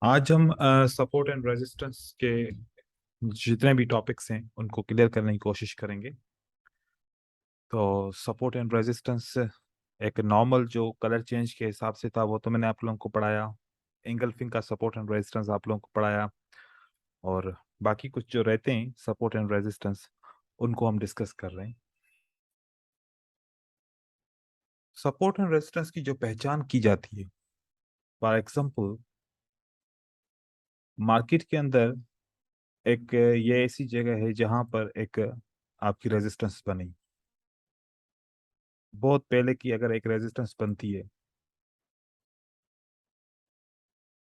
आज हम support and resistance के जितने भी टॉपिक्स हैं उनको क्लियर करने की कोशिश करेंगे। तो सपोर्ट एंड रेजिस्टेंस एक नॉर्मल जो कलर चेंज के हिसाब से था वो तो मैंने आप लोगों को पढ़ाया। एंगल्फिंग का सपोर्ट एंड रेजिस्टेंस आप लोगों को पढ़ाया। और बाकी कुछ जो रहते हैं सपोर्ट एंड रेजिस्टेंस उनको हम डिस्कस कर रहे हैं। सपोर्ट एंड रेजिस्टेंस की जो पहचान की जाती है, फॉर एग्जांपल मार्केट के अंदर एक ये ऐसी जगह है जहां पर एक आपकी रेजिस्टेंस बनी। बहुत पहले की अगर एक रेजिस्टेंस बनती है,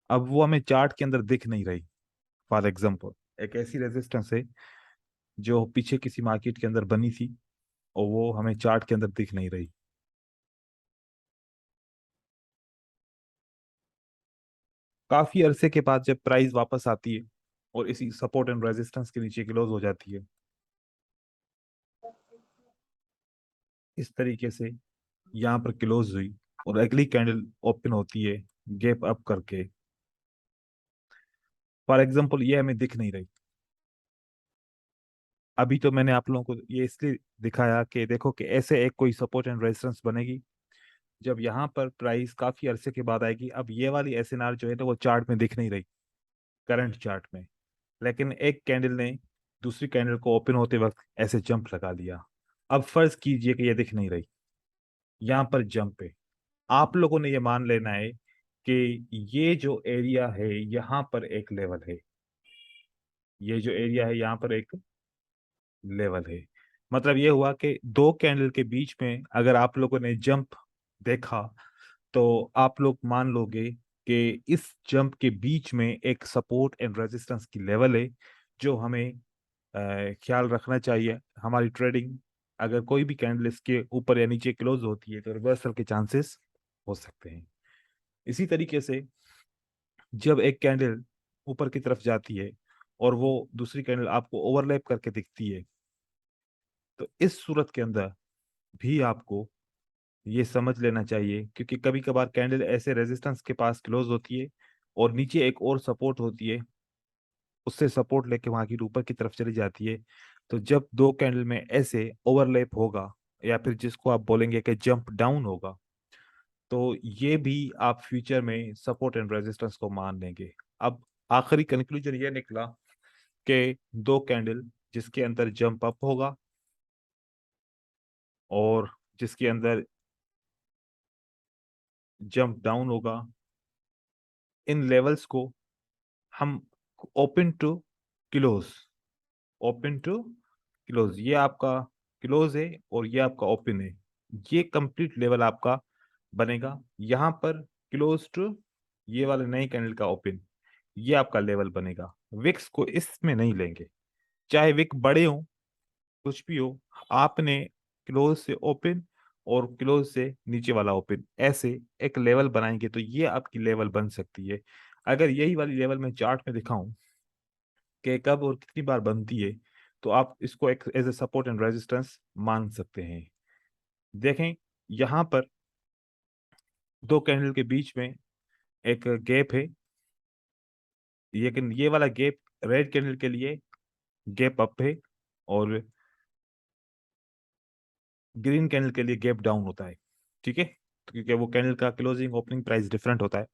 अब वो हमें चार्ट के अंदर दिख नहीं रही। फॉर एग्जांपल एक ऐसी रेजिस्टेंस है जो पीछे किसी मार्केट के अंदर बनी थी और वो हमें चार्ट के अंदर दिख नहीं रही। काफी अरसे के बाद जब प्राइस वापस आती है और इसी सपोर्ट एंड रेजिस्टेंस के नीचे क्लोज हो जाती है, इस तरीके से यहाँ पर क्लोज हुई और अगली कैंडल ओपन होती है गैप अप करके। फॉर एग्जांपल ये हमें दिख नहीं रही। अभी तो मैंने आप लोगों को ये इसलिए दिखाया कि देखो कि ऐसे एक कोई सपोर्ट एंड रेजिस्टेंस बनेगी जब यहाँ पर प्राइस काफी अरसे के बाद आएगी। अब ये वाली एसएनआर जो है तो वो चार्ट में दिख नहीं रही, करंट चार्ट में। लेकिन एक कैंडल ने दूसरी कैंडल को ओपन होते वक्त ऐसे जंप लगा दिया। अब फर्ज कीजिए कि ये दिख नहीं रही, यहाँ पर जंप है। आप लोगों ने ये मान लेना है कि ये जो एरिया है यहाँ पर एक लेवल है। ये जो एरिया है यहाँ पर एक लेवल है। मतलब ये हुआ कि दो कैंडल के बीच में अगर आप लोगों ने जंप देखा तो आप लोग मान लोगे कि इस जंप के बीच में एक सपोर्ट एंड रेजिस्टेंस की लेवल है जो हमें ख्याल रखना चाहिए। हमारी ट्रेडिंग अगर कोई भी कैंडल इसके ऊपर या नीचे क्लोज होती है तो रिवर्सल के चांसेस हो सकते हैं। इसी तरीके से जब एक कैंडल ऊपर की तरफ जाती है और वो दूसरी कैंडल आपको ओवरलैप करके दिखती है, तो इस सूरत के अंदर भी आपको ये समझ लेना चाहिए, क्योंकि कभी कभार कैंडल ऐसे रेजिस्टेंस के पास क्लोज होती है और नीचे एक और सपोर्ट होती है, उससे सपोर्ट लेके वहां की ऊपर की तरफ चली जाती है। तो जब दो कैंडल में ऐसे ओवरलैप होगा या फिर जिसको आप बोलेंगे कि जंप डाउन होगा, तो ये भी आप फ्यूचर में सपोर्ट एंड रेजिस्टेंस को मान लेंगे। अब आखिरी कंक्लूजन ये निकला कि दो कैंडल जिसके अंदर जंप अप होगा और जिसके अंदर जंप डाउन होगा, इन लेवल्स को हम open to close, open to close, ये आपका क्लोज है और ये आपका ओपन है। ये कंप्लीट लेवल आपका बनेगा। यहाँ पर क्लोज टू ये वाले नए कैंडल का ओपन, ये आपका लेवल बनेगा। विक्स को इसमें नहीं लेंगे, चाहे विक बड़े हो कुछ भी हो। आपने क्लोज से ओपन और क्लोज से नीचे वाला ओपन ऐसे एक लेवल बनाएंगे तो ये आपकी लेवल बन सकती है। अगर यही वाली लेवल मैं चार्ट में दिखाऊं कि कब और कितनी बार बनती है, तो आप इसको एक as a support and resistance मान सकते हैं। देखें यहाँ पर दो कैंडल के बीच में एक गैप है, लेकिन ये वाला गैप रेड कैंडल के लिए गैप अप है और ग्रीन कैंडल के लिए गैप डाउन होता है। ठीक है, तो क्योंकि वो कैंडल का क्लोजिंग ओपनिंग प्राइस डिफरेंट होता है।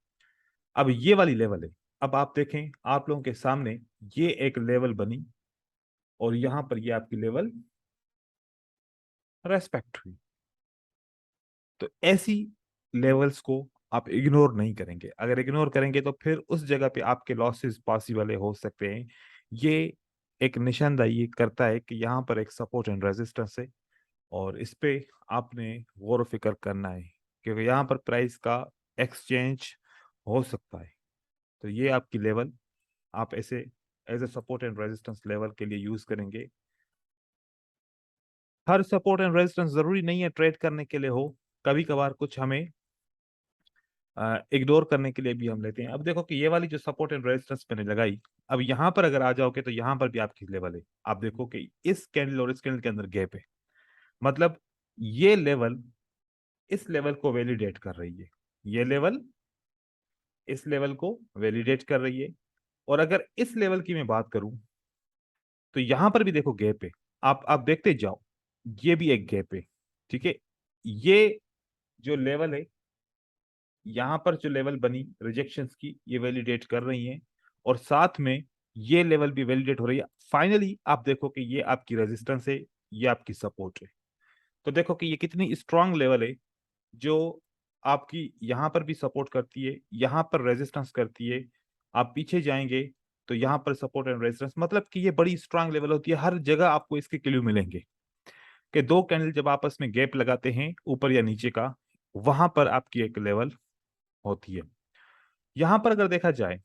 अब ये वाली लेवल है। अब आप देखें आप लोगों के सामने ये एक लेवल बनी और यहां पर ये आपकी लेवल रेस्पेक्ट हुई। तो ऐसी लेवल्स को आप इग्नोर नहीं करेंगे। अगर इग्नोर करेंगे तो फिर उस जगह पे आपके लॉसेस पॉसिबल हो सकते हैं। ये एक निशानदाही करता है कि यहाँ पर एक सपोर्ट एंड रेजिस्टेंस है और इस पे आपने गौर फिक्र करना है, क्योंकि यहाँ पर प्राइस का एक्सचेंज हो सकता है। तो ये आपकी लेवल आप ऐसे as a support and resistance level के लिए यूज करेंगे। हर सपोर्ट एंड रेजिस्टेंस जरूरी नहीं है ट्रेड करने के लिए हो, कभी कभार कुछ हमें इग्नोर करने के लिए भी हम लेते हैं। अब देखो कि ये वाली जो सपोर्ट एंड रेजिस्टेंस मैंने लगाई, अब यहाँ पर अगर आ जाओगे तो यहाँ पर भी आपकी लेवल है। आप देखो कि इस कैंडल और इस कैंडल के अंदर गैप है, मतलब ये लेवल इस लेवल को वैलिडेट कर रही है। ये लेवल इस लेवल को वैलिडेट कर रही है। और अगर इस लेवल की मैं बात करूं तो यहां पर भी देखो गैप है। आप देखते जाओ, ये भी एक गैप है। ठीक है, ये जो लेवल है, यहां पर जो लेवल बनी रिजेक्शंस की, ये वैलिडेट कर रही हैं। और साथ में ये लेवल भी वैलिडेट हो रही है। फाइनली आप देखो कि ये आपकी रेजिस्टेंस है, ये आपकी सपोर्ट है। तो देखो कि ये कितनी स्ट्रांग लेवल है, जो आपकी यहां पर भी सपोर्ट करती है, यहां पर रेजिस्टेंस करती है। आप पीछे जाएंगे तो यहां पर सपोर्ट एंड रेजिस्टेंस, मतलब कि ये बड़ी स्ट्रांग लेवल होती है। हर जगह आपको इसके क्लू मिलेंगे कि दो कैंडल जब आपस में गैप लगाते हैं ऊपर या नीचे का, वहां पर आपकी एक लेवल होती है। यहां पर अगर देखा जाए,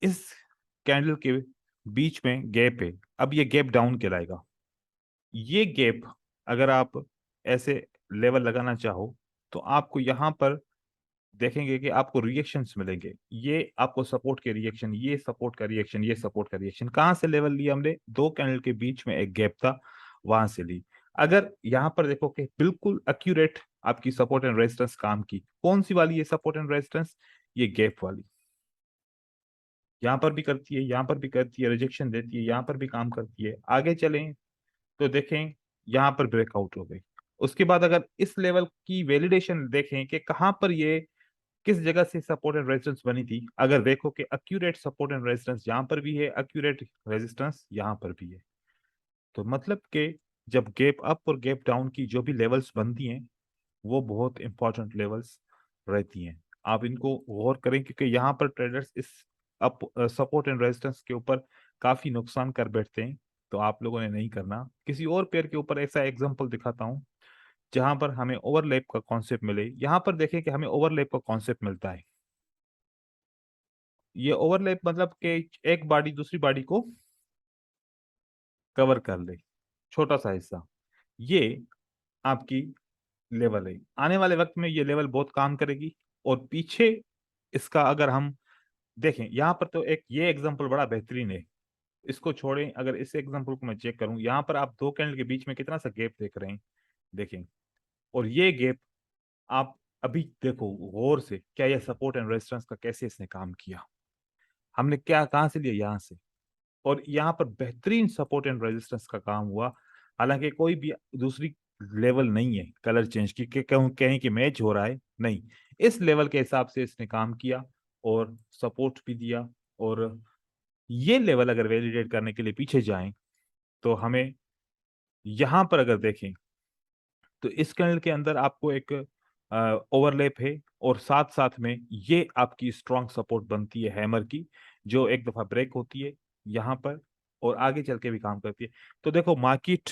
इस कैंडल के बीच में गैप है। अब ये गैप डाउन कहलाएगा। ये गैप अगर आप ऐसे लेवल लगाना चाहो तो आपको यहां पर देखेंगे कि आपको रिएक्शंस मिलेंगे। ये आपको सपोर्ट के रिएक्शन, ये सपोर्ट का रिएक्शन, ये सपोर्ट का रिएक्शन। कहां से लेवल लिया हमने? दो कैंडल के बीच में एक गैप था, वहां से ली। अगर यहां पर देखो कि बिल्कुल एक्यूरेट आपकी सपोर्ट एंड रेजिस्टेंस काम की, कौन सी वाली? ये सपोर्ट एंड रेजिस्टेंस, ये गैप वाली। यहां पर भी करती है, यहां पर भी करती है, रिजेक्शन देती है, यहां पर भी काम करती है। आगे चलें तो देखें, यहां पर ब्रेकआउट हो गई। उसके बाद अगर इस लेवल की वैलिडेशन देखें कि कहां पर ये किस जगह से सपोर्ट एंड रेजिस्टेंस बनी थी, अगर देखो कि एक्यूरेट सपोर्ट एंड रेजिस्टेंस यहां पर भी है, एक्यूरेट रेजिस्टेंस यहां पर भी है। तो मतलब कि जब गैप अप और गैप डाउन की जो भी लेवल्स बनती हैं, वो बहुत इंपॉर्टेंट लेवल्स रहती हैं। आप इनको गौर करें, क्योंकि यहाँ पर ट्रेडर्स इस अप सपोर्ट एंड रेजिस्टेंस के ऊपर काफी नुकसान कर बैठते हैं। तो आप लोगों ने नहीं करना। किसी और पेयर के ऊपर ऐसा एग्जांपल दिखाता हूँ जहां पर हमें ओवरलैप का कॉन्सेप्ट मिले। यहाँ पर देखें कि हमें ओवरलैप का कॉन्सेप्ट मिलता है। ये ओवरलैप मतलब कि एक बॉडी दूसरी बॉडी को कवर कर ले, छोटा सा हिस्सा। ये आपकी लेवल है। आने वाले वक्त में ये लेवल बहुत काम करेगी। और पीछे इसका अगर हम देखें, यहाँ पर तो एक ये एग्जांपल बड़ा बेहतरीन है। इसको छोड़ें, अगर इस एग्जांपल को मैं चेक करूं, यहाँ पर आप दो कैंडल के बीच में कितना सा गैप देख रहे हैं, देखें। और ये गैप आप अभी देखो गौर से, क्या यह सपोर्ट एंड रेजिस्टेंस का कैसे इसने काम किया। हमने क्या कहाँ से लिया? यहाँ से। और यहाँ पर बेहतरीन सपोर्ट एंड रेजिस्टेंस का काम हुआ। हालांकि कोई भी दूसरी लेवल नहीं है कलर चेंज की कि कहूं कहें कि मैच हो रहा है, नहीं। इस लेवल के हिसाब से इसने काम किया और सपोर्ट भी दिया। और ये लेवल अगर वैलिडेट करने के लिए पीछे जाएं तो हमें यहां पर अगर देखें तो इस कैंडल के अंदर आपको एक ओवरलैप है, और साथ साथ में ये आपकी स्ट्रांग सपोर्ट बनती है हैमर की, जो एक दफा ब्रेक होती है यहां पर और आगे चल के भी काम करती है। तो देखो, मार्केट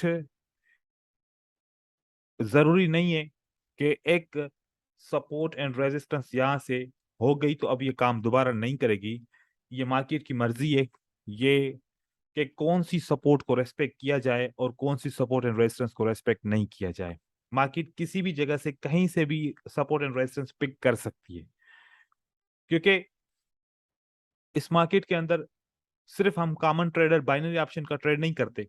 जरूरी नहीं है कि एक सपोर्ट एंड रेजिस्टेंस यहां से हो गई तो अब ये काम दोबारा नहीं करेगी। ये मार्केट की मर्जी है, ये कि कौन सी सपोर्ट को रेस्पेक्ट किया जाए और कौन सी सपोर्ट एंड रेजिस्टेंस को रेस्पेक्ट नहीं किया जाए। मार्केट किसी भी जगह से कहीं से भी सपोर्ट एंड रेजिस्टेंस पिक कर सकती है, क्योंकि इस मार्केट के अंदर सिर्फ हम कॉमन ट्रेडर बाइनरी ऑप्शन का ट्रेड नहीं करते।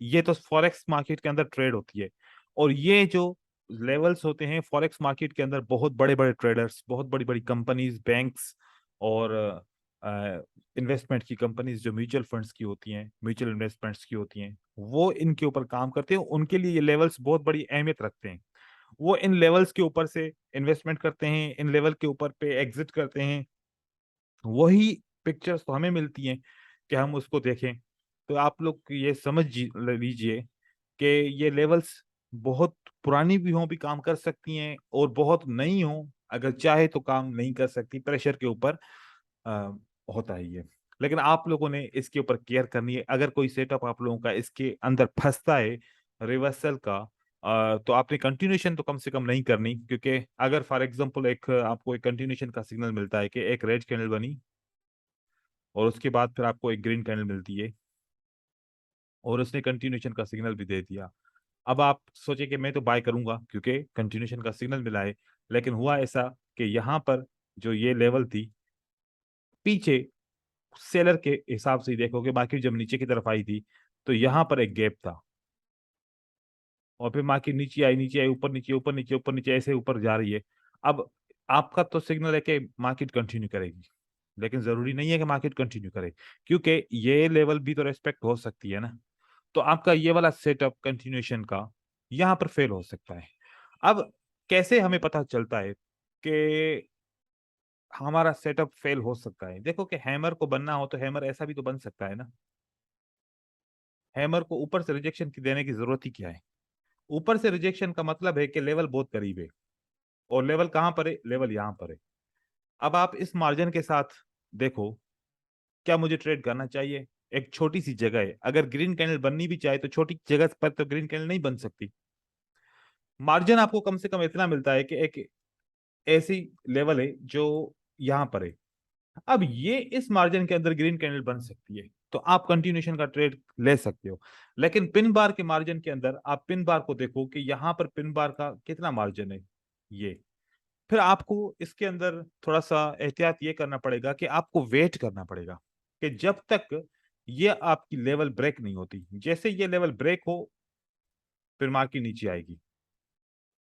ये तो फॉरेक्स मार्केट के अंदर ट्रेड होती है। और ये जो लेवल्स होते हैं फॉरेक्स मार्केट के अंदर, बहुत बड़े बड़े ट्रेडर्स, बहुत बड़ी बड़ी कंपनीज, बैंक्स और इन्वेस्टमेंट की कंपनीज जो म्यूचुअल फंड्स की होती हैं, म्यूचुअल इन्वेस्टमेंट्स की होती हैं, वो इनके ऊपर काम करते हैं। उनके लिए ये लेवल्स बहुत बड़ी अहमियत रखते हैं। वो इन लेवल्स के ऊपर से इन्वेस्टमेंट करते हैं, इन लेवल के ऊपर पे एग्जिट करते हैं। वही पिक्चर्स तो हमें मिलती हैं कि हम उसको देखें। तो आप लोग ये समझ लीजिए कि ये लेवल्स बहुत पुरानी भी हों भी काम कर सकती हैं, और बहुत नई हों अगर चाहे तो काम नहीं कर सकती। प्रेशर के ऊपर अ, होता है ये। लेकिन आप लोगों ने इसके ऊपर केयर करनी है। अगर कोई सेटअप आप लोगों का इसके अंदर फंसता है रिवर्सल का, तो आपने कंटिन्यूशन तो कम से कम नहीं करनी। क्योंकि अगर फॉर एग्जांपल एक आपको एक कंटिन्यूशन का सिग्नल मिलता है कि एक रेड कैंडल बनी और उसके बाद फिर आपको एक ग्रीन कैंडल मिलती है और उसने कंटिन्यूशन का सिग्नल भी दे दिया, अब आप सोचे कि मैं तो बाय करूंगा क्योंकि कंटिन्यूशन का सिग्नल मिला है। लेकिन हुआ ऐसा कि यहाँ पर जो ये लेवल थी, पीछे सेलर के हिसाब से ही देखोगे, बाकी जब नीचे की तरफ आई थी तो यहाँ पर एक गैप था। और फिर मार्केट नीचे आई, ऊपर नीचे ऊपर नीचे ऐसे ऊपर जा रही है। अब आपका तो सिग्नल है कि मार्केट कंटिन्यू करेगी, लेकिन जरूरी नहीं है कि मार्केट कंटिन्यू करे, क्योंकि ये लेवल भी तो रेस्पेक्ट हो सकती है ना। तो आपका ये वाला सेटअप कंटिन्यूएशन का यहाँ पर फेल हो सकता है। अब कैसे हमें पता चलता है कि हमारा सेटअप फेल हो सकता है? देखो कि हैमर को बनना हो तो हैमर ऐसा भी तो बन सकता है ना। हैमर को ऊपर से रिजेक्शन की देने की जरूरत ही क्या है? ऊपर से रिजेक्शन का मतलब है कि लेवल बहुत करीब है, और लेवल कहां पर है? लेवल यहां पर है। अब आप इस मार्जिन के साथ देखो, क्या मुझे ट्रेड करना चाहिए? एक छोटी सी जगह है, अगर ग्रीन कैंडल बननी भी चाहे तो छोटी जगह पर तो ग्रीन कैंडल नहीं बन सकती। मार्जिन आपको कम से कम इतना मिलता है कि एक ऐसी लेवल है जो यहां पर है। अब ये इस मार्जिन के अंदर ग्रीन कैंडल बन सकती है, तो आप कंटिन्यूएशन का ट्रेड ले सकते हो। लेकिन पिन बार के मार्जिन के अंदर आप पिन बार को देखो कि यहां पर पिन बार का कितना मार्जिन है, ये। फिर आपको इसके अंदर थोड़ा सा एहतियात ये करना पड़ेगा कि आपको वेट करना पड़ेगा कि जब तक ये आपकी लेवल ब्रेक नहीं होती। जैसे ये लेवल ब्रेक हो, फिर मार्केट नीचे आएगी,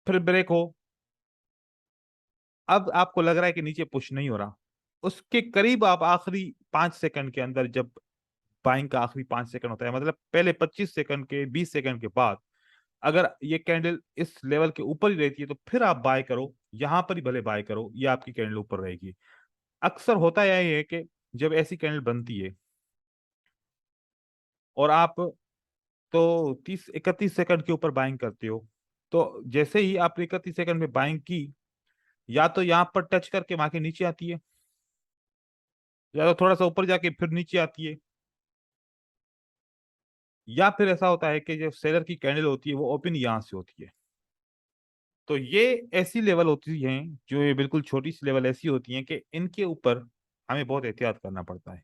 फिर ब्रेक हो। अब आपको लग रहा है कि नीचे पुश नहीं हो रहा, उसके करीब आप आखिरी 5 सेकंड के अंदर, जब बाइंग का आखिरी 5 सेकंड होता है, मतलब पहले 25 सेकंड के 20 सेकंड के बाद, अगर ये कैंडल इस लेवल के ऊपर ही रहती है तो फिर आप बाय करो, यहां पर ही भले बाय करो, ये आपकी कैंडल ऊपर रहेगी। अक्सर होता यही है कि जब ऐसी कैंडल बनती है और आप तो 30 31 सेकंड के ऊपर बाइंग करते हो, तो जैसे ही आपने 31 सेकंड में बाइंग की, या तो यहां पर टच करके मार्केट नीचे आती है, या तो थोड़ा सा ऊपर जाके फिर नीचे आती है, या फिर ऐसा होता है कि जो सेलर की कैंडल होती है वो ओपन यहां से होती है। तो ये ऐसी लेवल होती हैं, जो ये बिल्कुल छोटी सी लेवल ऐसी होती हैं कि इनके ऊपर हमें बहुत एहतियात करना पड़ता है,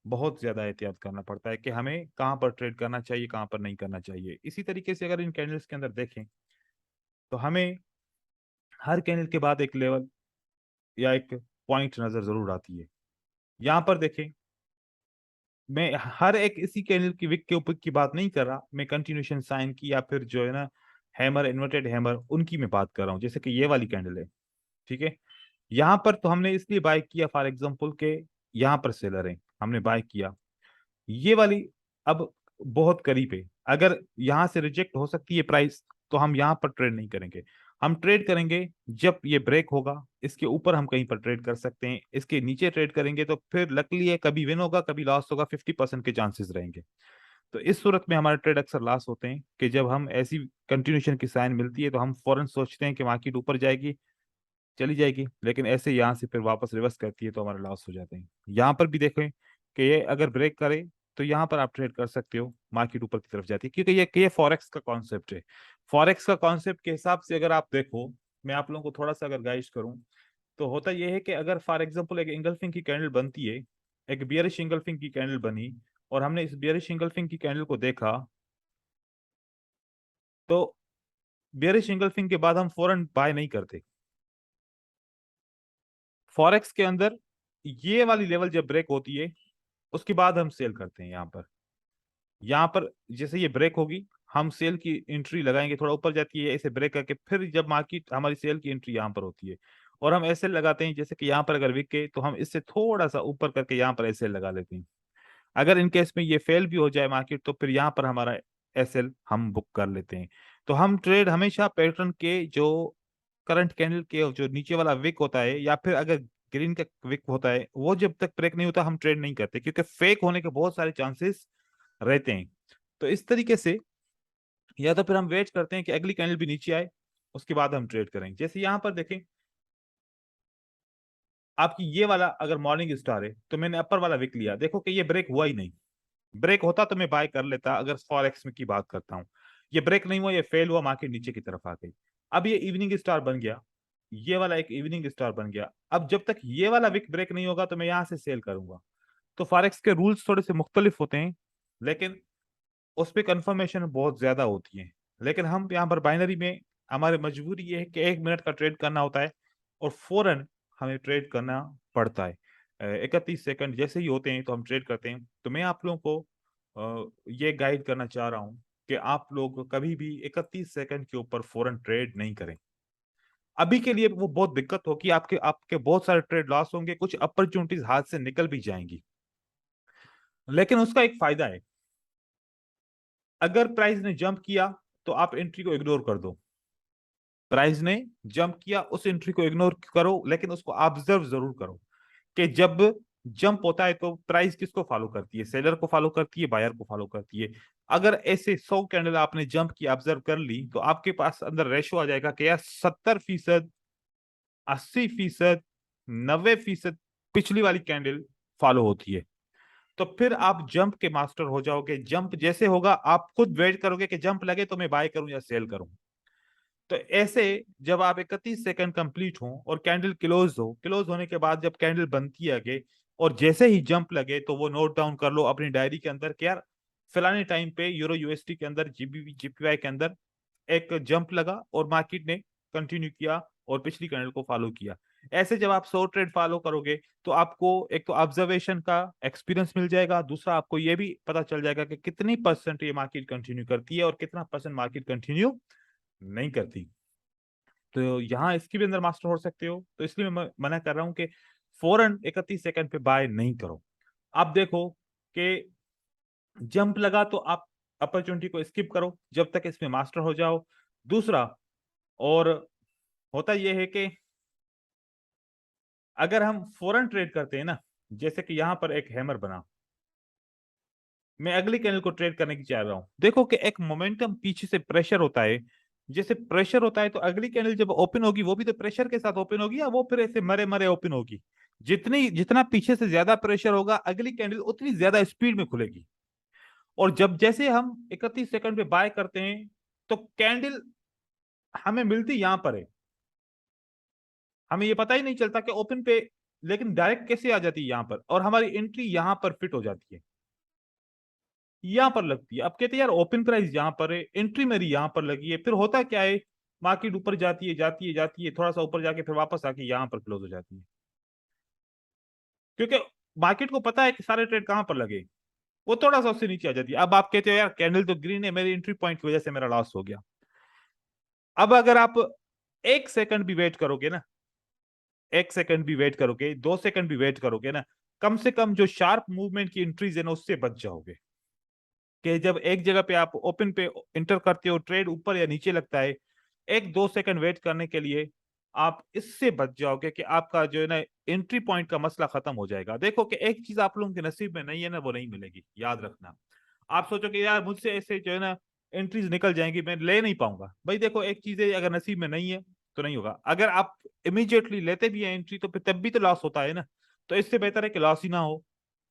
बहुत ज्यादा एहतियात करना पड़ता है कि हमें कहाँ पर ट्रेड करना चाहिए, कहाँ पर नहीं करना चाहिए। इसी तरीके से अगर इन कैंडल्स के अंदर देखें तो हमें हर कैंडल के बाद एक लेवल या एक पॉइंट नजर जरूर आती है। यहाँ पर देखें, मैं हर एक इसी कैंडल की विक के ऊपर की बात नहीं कर रहा, मैं कंटिन्यूशन साइन की या फिर जो है ना हैमर, इन्वर्टेड हैमर, उनकी मैं बात कर रहा हूँ। जैसे कि ये वाली कैंडल है, ठीक है, यहाँ पर तो हमने इसलिए बाय किया फॉर एग्जांपल के यहाँ पर सेलर है, हमने बाय किया ये वाली। अब बहुत करीब है, अगर यहाँ से रिजेक्ट हो सकती है प्राइस, तो हम यहाँ पर ट्रेड नहीं करेंगे। हम ट्रेड करेंगे जब ये ब्रेक होगा, इसके ऊपर हम कहीं पर ट्रेड कर सकते हैं, इसके नीचे ट्रेड करेंगे तो फिर लकली है, कभी विन होगा कभी लॉस होगा, 50% के चांसेस रहेंगे। तो इस सूरत में हमारे ट्रेड अक्सर लॉस होते हैं कि जब हम ऐसी कंटिन्यूशन की साइन मिलती है तो हम फौरन सोचते हैं कि मार्केट ऊपर जाएगी, चली जाएगी, लेकिन ऐसे यहाँ से फिर वापस रिवर्स करती है तो हमारे लॉस हो जाते हैं। यहाँ पर भी देखें कि ये अगर ब्रेक करे तो यहाँ पर आप ट्रेड कर सकते हो, मार्केट ऊपर की तरफ जाती है, क्योंकि ये फॉरेक्स का कॉन्सेप्ट है। फॉरेक्स का कॉन्सेप्ट के हिसाब से अगर आप देखो, मैं आप लोगों को थोड़ा सा अगर गाइड करूं, तो होता यह है कि अगर फॉर एग्जाम्पल एक इंगल्फिंग की कैंडल बनती है, एक बियरिश इंगल्फिंग की कैंडल बनी, और हमने इस बियरिश इंगल्फिंग की कैंडल को देखा, तो बियरिश इंगल्फिंग के बाद हम फौरन बाय नहीं करते। फॉरेक्स के अंदर ये वाली लेवल जब ब्रेक होती है, उसके बाद हम सेल करते हैं। यहाँ पर जैसे ये ब्रेक होगी, हम सेल की एंट्री लगाएंगे, थोड़ा ऊपर जाती है ऐसे ब्रेक करके, फिर जब मार्केट हमारी सेल की एंट्री यहाँ पर होती है, और हम ऐसे लगाते हैं जैसे कि यहाँ पर अगर विक गए तो हम इससे थोड़ा सा ऊपर करके यहाँ पर ऐसे लगा लेते हैं। अगर इन केस में ये फेल भी हो जाए मार्केट, तो फिर यहाँ पर हमारा एसएल हम बुक कर लेते हैं। तो हम ट्रेड हमेशा पैटर्न के जो करंट कैंडल के जो नीचे वाला विक होता है, या फिर अगर ग्रीन का विक होता है, वो जब तक ब्रेक नहीं होता हम ट्रेड नहीं करते, क्योंकि फेक होने के बहुत सारे चांसेस रहते हैं। तो इस तरीके से या तो फिर हम वेट करते हैं कि अगली कैंडल भी नीचे आए, उसके बाद हम ट्रेड करेंगे। जैसे यहाँ पर देखें, आपकी ये वाला अगर मॉर्निंग स्टार है तो मैंने अपर वाला विक लिया, देखो कि ये ब्रेक हुआ ही नहीं। ब्रेक होता तो मैं बाय कर लेता, अगर फॉरेक्स में की बात करता हूँ। ये ब्रेक नहीं हुआ, ये फेल हुआ, मार्केट नीचे की तरफ आ गई। अब ये इवनिंग स्टार बन गया, ये वाला एक इवनिंग स्टार बन गया। अब जब तक ये वाला विक ब्रेक नहीं होगा तो मैं यहां से सेल करूंगा। तो फॉरेक्स के रूल्स थोड़े से मुख्तलिफ होते हैं, लेकिन उस पर कंफर्मेशन बहुत ज्यादा होती है। लेकिन हम यहाँ पर बाइनरी में हमारी मजबूरी ये है कि 1 मिनट का ट्रेड करना होता है, और फौरन हमें ट्रेड करना पड़ता है। 31 सेकंड जैसे ही होते हैं तो हम ट्रेड करते हैं। तो मैं आप लोगों को ये गाइड करना चाह रहा हूँ कि आप लोग कभी भी 31 सेकंड के ऊपर फौरन ट्रेड नहीं करें। अभी के लिए वो बहुत दिक्कत होगी, आपके आपके बहुत सारे ट्रेड लॉस होंगे, कुछ अपॉर्चुनिटीज हाथ से निकल भी जाएंगी। लेकिन उसका एक फायदा है, अगर प्राइस ने जंप किया तो आप एंट्री को इग्नोर कर दो। प्राइस ने जंप किया, उस एंट्री को इग्नोर करो, लेकिन उसको ऑब्जर्व जरूर करो कि जब जंप होता है तो प्राइस किसको फॉलो करती है, सेलर को फॉलो करती है, बायर को फॉलो करती है। अगर ऐसे 100 कैंडल आपने जंप की ऑब्जर्व कर ली तो आपके पास अंदर रेशो आ जाएगा कि यार 70%, 80%, 90% पिछली वाली कैंडल फॉलो होती है। तो फिर आप जंप के मास्टर हो जाओगे। जंप जैसे होगा आप खुद वेट करोगे कि जंप लगे तो मैं बाय करूं या सेल करूं। तो ऐसे जब आप 31 सेकंड कंप्लीट हो और कैंडल क्लोज होने के बाद जब कैंडल बनती है आगे और जैसे ही जंप लगे तो वो नोट डाउन कर लो अपनी डायरी के अंदर कि यार फलाने टाइम पे यूरो यूएसटी के अंदर, जीबीवी जीपीवाई के अंदर एक जंप लगा और मार्केट ने कंटिन्यू किया और पिछली कैंडल को फॉलो किया। ऐसे जब आप 100 ट्रेड फॉलो करोगे तो आपको एक तो ऑब्जर्वेशन का एक्सपीरियंस मिल जाएगा, दूसरा आपको ये भी पता चल जाएगा कि कितनी परसेंट ये मार्केट कंटिन्यू करती है और कितना परसेंट मार्केट कंटिन्यू नहीं करती। तो यहाँ इसकी भी अंदर मास्टर हो सकते हो। तो इसलिए मैं मना कर रहा हूँ कि फौरन 31 सेकंड पे बाय नहीं करो। आप देखो कि जंप लगा तो आप अपॉर्चुनिटी को स्किप करो जब तक इसमें मास्टर हो जाओ। दूसरा, और होता यह है कि अगर हम फौरन ट्रेड करते हैं ना, जैसे कि यहां पर एक हैमर बना, मैं अगली कैंडल को ट्रेड करने की चाह रहा हूं, देखो कि एक मोमेंटम पीछे से प्रेशर होता है। जैसे प्रेशर होता है तो अगली कैंडल जब ओपन होगी वो भी तो प्रेशर के साथ ओपन होगी, या वो फिर ऐसे मरे मरे ओपन होगी? जितना पीछे से ज्यादा प्रेशर होगा अगली कैंडल उतनी ज्यादा स्पीड में खुलेगी। और जब जैसे हम 31 सेकंड पे बाय करते हैं तो कैंडल हमें मिलती यहां पर है, हमें ये पता ही नहीं चलता कि ओपन पे, लेकिन डायरेक्ट कैसे आ जाती है यहां पर और हमारी एंट्री यहां पर फिट हो जाती है, यहां पर लगती है। अब कहते हैं यार ओपन प्राइस यहां पर है, एंट्री मेरी यहां पर लगी है, फिर होता क्या है, मार्केट ऊपर जाती है जाती है जाती है, थोड़ा सा ऊपर जाके फिर वापस आके यहां पर क्लोज हो जाती है, क्योंकि मार्केट को पता है कि सारे ट्रेड कहां पर लगे। वो थोड़ा सा उससे नीचे आ जाती है। अब आप कहते हो यार कैंडल तो ग्रीन है, मेरी एंट्री पॉइंट की वजह से मेरा लॉस हो गया। अब अगर आप 1 सेकंड भी वेट करोगे ना, 1 सेकंड भी वेट करोगे, 2 सेकंड भी वेट करोगे ना, कम से कम जो शार्प मूवमेंट की एंट्रीज है ना उससे बच जाओगे। कि जब एक जगह पे आप ओपन पे इंटर करते हो, ट्रेड ऊपर या नीचे लगता है, 1-2 सेकंड वेट करने के लिए आप इससे बच जाओगे कि आपका जो है ना एंट्री पॉइंट का मसला खत्म हो जाएगा। देखो कि एक चीज आप लोगों के नसीब में नहीं है ना, वो नहीं मिलेगी, याद रखना। आप सोचो कि यार मुझसे ऐसे जो है ना एंट्रीज निकल जाएंगी, मैं ले नहीं पाऊंगा। भाई देखो, एक चीज है, अगर नसीब में नहीं है तो नहीं होगा। अगर आप इमीडिएटली लेते भी हैं एंट्री तो फिर तब भी तो लॉस होता है ना। तो इससे बेहतर है कि लॉस ही ना हो।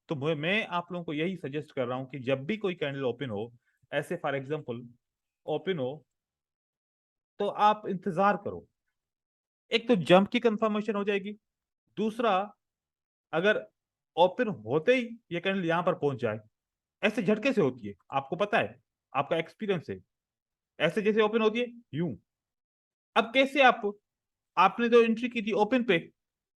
तो मैं आप लोगों को यही सजेस्ट कर रहा हूं कि जब भी कोई कैंडल ओपन हो, ऐसे फॉर एग्जांपल ओपन हो, तो आप इंतजार करो। एक तो जंप की कंफर्मेशन हो जाएगी, दूसरा, अगर ओपन होते ही ये कैंडल यहां पर पहुंच जाए, ऐसे झटके से होती है, आपको पता है, आपका एक्सपीरियंस है, ऐसे जैसे ओपन होती है यूं। अब कैसे आपने तो एंट्री की थी ओपन पे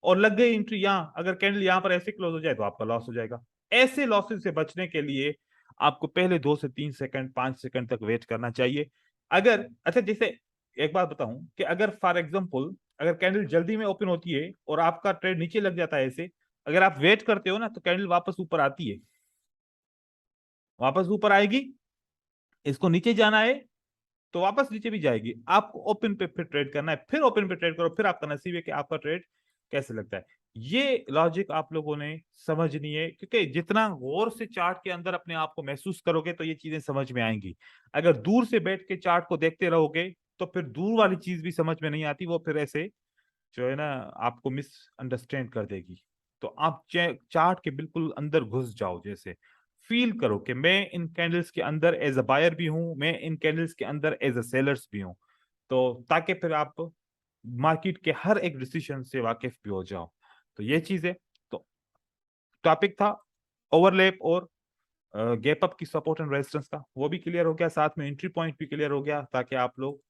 और लग गई एंट्री यहां, अगर कैंडल यहां पर ऐसे क्लोज हो जाए तो आपका लॉस हो जाएगा। ऐसे लॉसेस से बचने के लिए आपको पहले 2 से 3 सेकंड, 5 सेकंड तक वेट करना चाहिए। अगर अच्छा, जैसे एक बात बताऊं कि अगर फॉर एग्जांपल अगर कैंडल जल्दी में ओपन होती है और आपका ट्रेड नीचे लग जाता है ऐसे, अगर आप वेट करते हो ना तो कैंडल वापस ऊपर आती है, वापस ऊपर आएगी, इसको नीचे जाना है तो वापस नीचे भी जाएगी। आपको ओपन पे फिर ट्रेड करना है, फिर ओपन पे ट्रेड करो, फिर आपका नसीब है कि आपका ट्रेड कैसे लगता है। ये लॉजिक आप लोगों ने समझनी है, क्योंकि जितना गौर से चार्ट के अंदर अपने आप को महसूस करोगे तो ये चीजें समझ में आएंगी। अगर दूर से बैठ के चार्ट को देखते रहोगे तो फिर दूर वाली चीज भी समझ में नहीं आती, वो फिर ऐसे जो है ना आपको मिसअंडरस्टैंड कर देगी। तो आप चार्ट के बिल्कुल अंदर घुस जाओ, जैसे फील करो कि मैं इन कैंडल्स के अंदर एज अ बायर भी हूं, मैं इन कैंडल्स के अंदर एज अ सेलर्स भी हूं। तो ताकि फिर आप मार्केट के हर एक डिसीजन से वाकिफ भी हो जाओ। तो ये चीज है। तो टॉपिक था ओवरलैप और गैप अप की सपोर्ट एंड रेजिस्टेंस का, वो भी क्लियर हो गया, साथ में एंट्री पॉइंट भी क्लियर हो गया ताकि आप लोग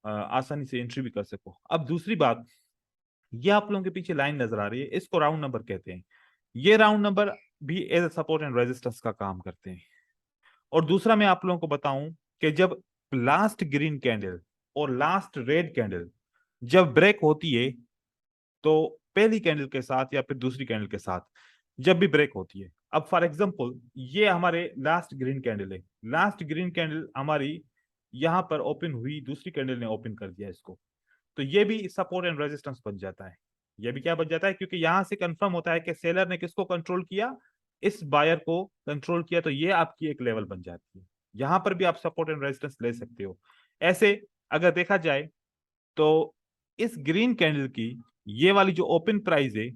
आसानी से एंट्री भी कर सको। अब दूसरी बात, ये आप लोगों के पीछे लाइन नजर आ रही है, इसको राउंड नंबर कहते हैं। ये राउंड नंबर भी एज सपोर्ट एंड रेजिस्टेंस का काम करते हैं। और दूसरा मैं आप लोगों को बताऊं कि जब लास्ट ग्रीन कैंडल और लास्ट रेड कैंडल जब ब्रेक होती है, तो पहली कैंडल के साथ या फिर दूसरी कैंडल के साथ जब भी ब्रेक होती है, अब फॉर एग्जांपल ये हमारे लास्ट ग्रीन कैंडल है, लास्ट ग्रीन कैंडल हमारी यहां पर ओपन हुई, दूसरी कैंडल ने ओपन कर दिया इसको, तो ये भी सपोर्ट एंड रेजिस्टेंस बन जाता है। ये भी क्या बन जाता है, क्योंकि यहां से कंफर्म होता है कि सेलर ने किसको कंट्रोल किया, इस बायर को कंट्रोल किया, तो ये आपकी एक लेवल बन जाती है। यहां पर भी आप सपोर्ट एंड रेजिस्टेंस ले सकते हो। ऐसे अगर देखा जाए तो इस ग्रीन कैंडल की ये वाली जो ओपन प्राइस है,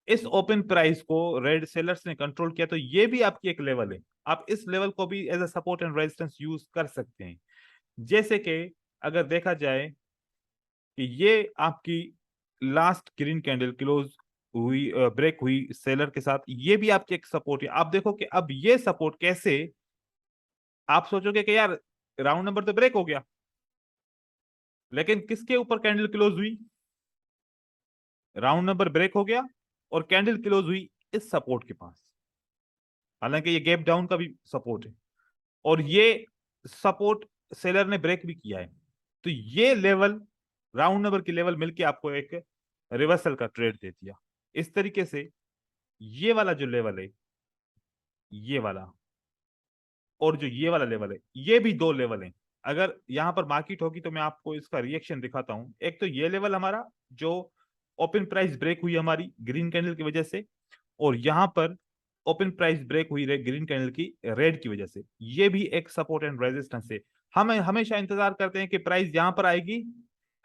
इस ओपन प्राइस को रेड सेलर्स ने कंट्रोल किया, तो ये भी आपकी एक लेवल है। आप इस लेवल को भी as a support and resistance use कर सकते हैं। जैसे कि अगर देखा जाए कि ये आपकी लास्ट ग्रीन कैंडल क्लोज हुई, ब्रेक हुई सेलर के साथ, ये भी आपकी एक सपोर्ट है। आप देखो कि अब ये सपोर्ट कैसे, आप सोचोगे कि यार राउंड नंबर तो ब्रेक हो गया, लेकिन किसके ऊपर कैंडल क्लोज हुई, राउंड नंबर ब्रेक हो गया और कैंडल क्लोज हुई इस सपोर्ट के पास। हालांकि ये गैप डाउन का भी सपोर्ट है, और ये सपोर्ट सेलर ने ब्रेक भी किया है, तो ये लेवल राउंड नंबर की लेवल मिलके आपको एक रिवर्सल का ट्रेड दे दिया। इस तरीके से ये वाला जो लेवल है, ये वाला और जो ये वाला लेवल है, ये भी दो लेवल है। अगर यहां पर मार्केट होगी तो मैं आपको इसका रिएक्शन दिखाता हूं। एक तो ये लेवल हमारा जो ओपन प्राइस ब्रेक हुई हमारी ग्रीन कैंडल की वजह से, और यहां पर ओपन प्राइस ब्रेक हुई ग्रीन कैंडल की रेड की वजह से, ये भी एक सपोर्ट एंड रेजिस्टेंस है। हम हमेशा इंतजार करते हैं कि प्राइस यहां पर आएगी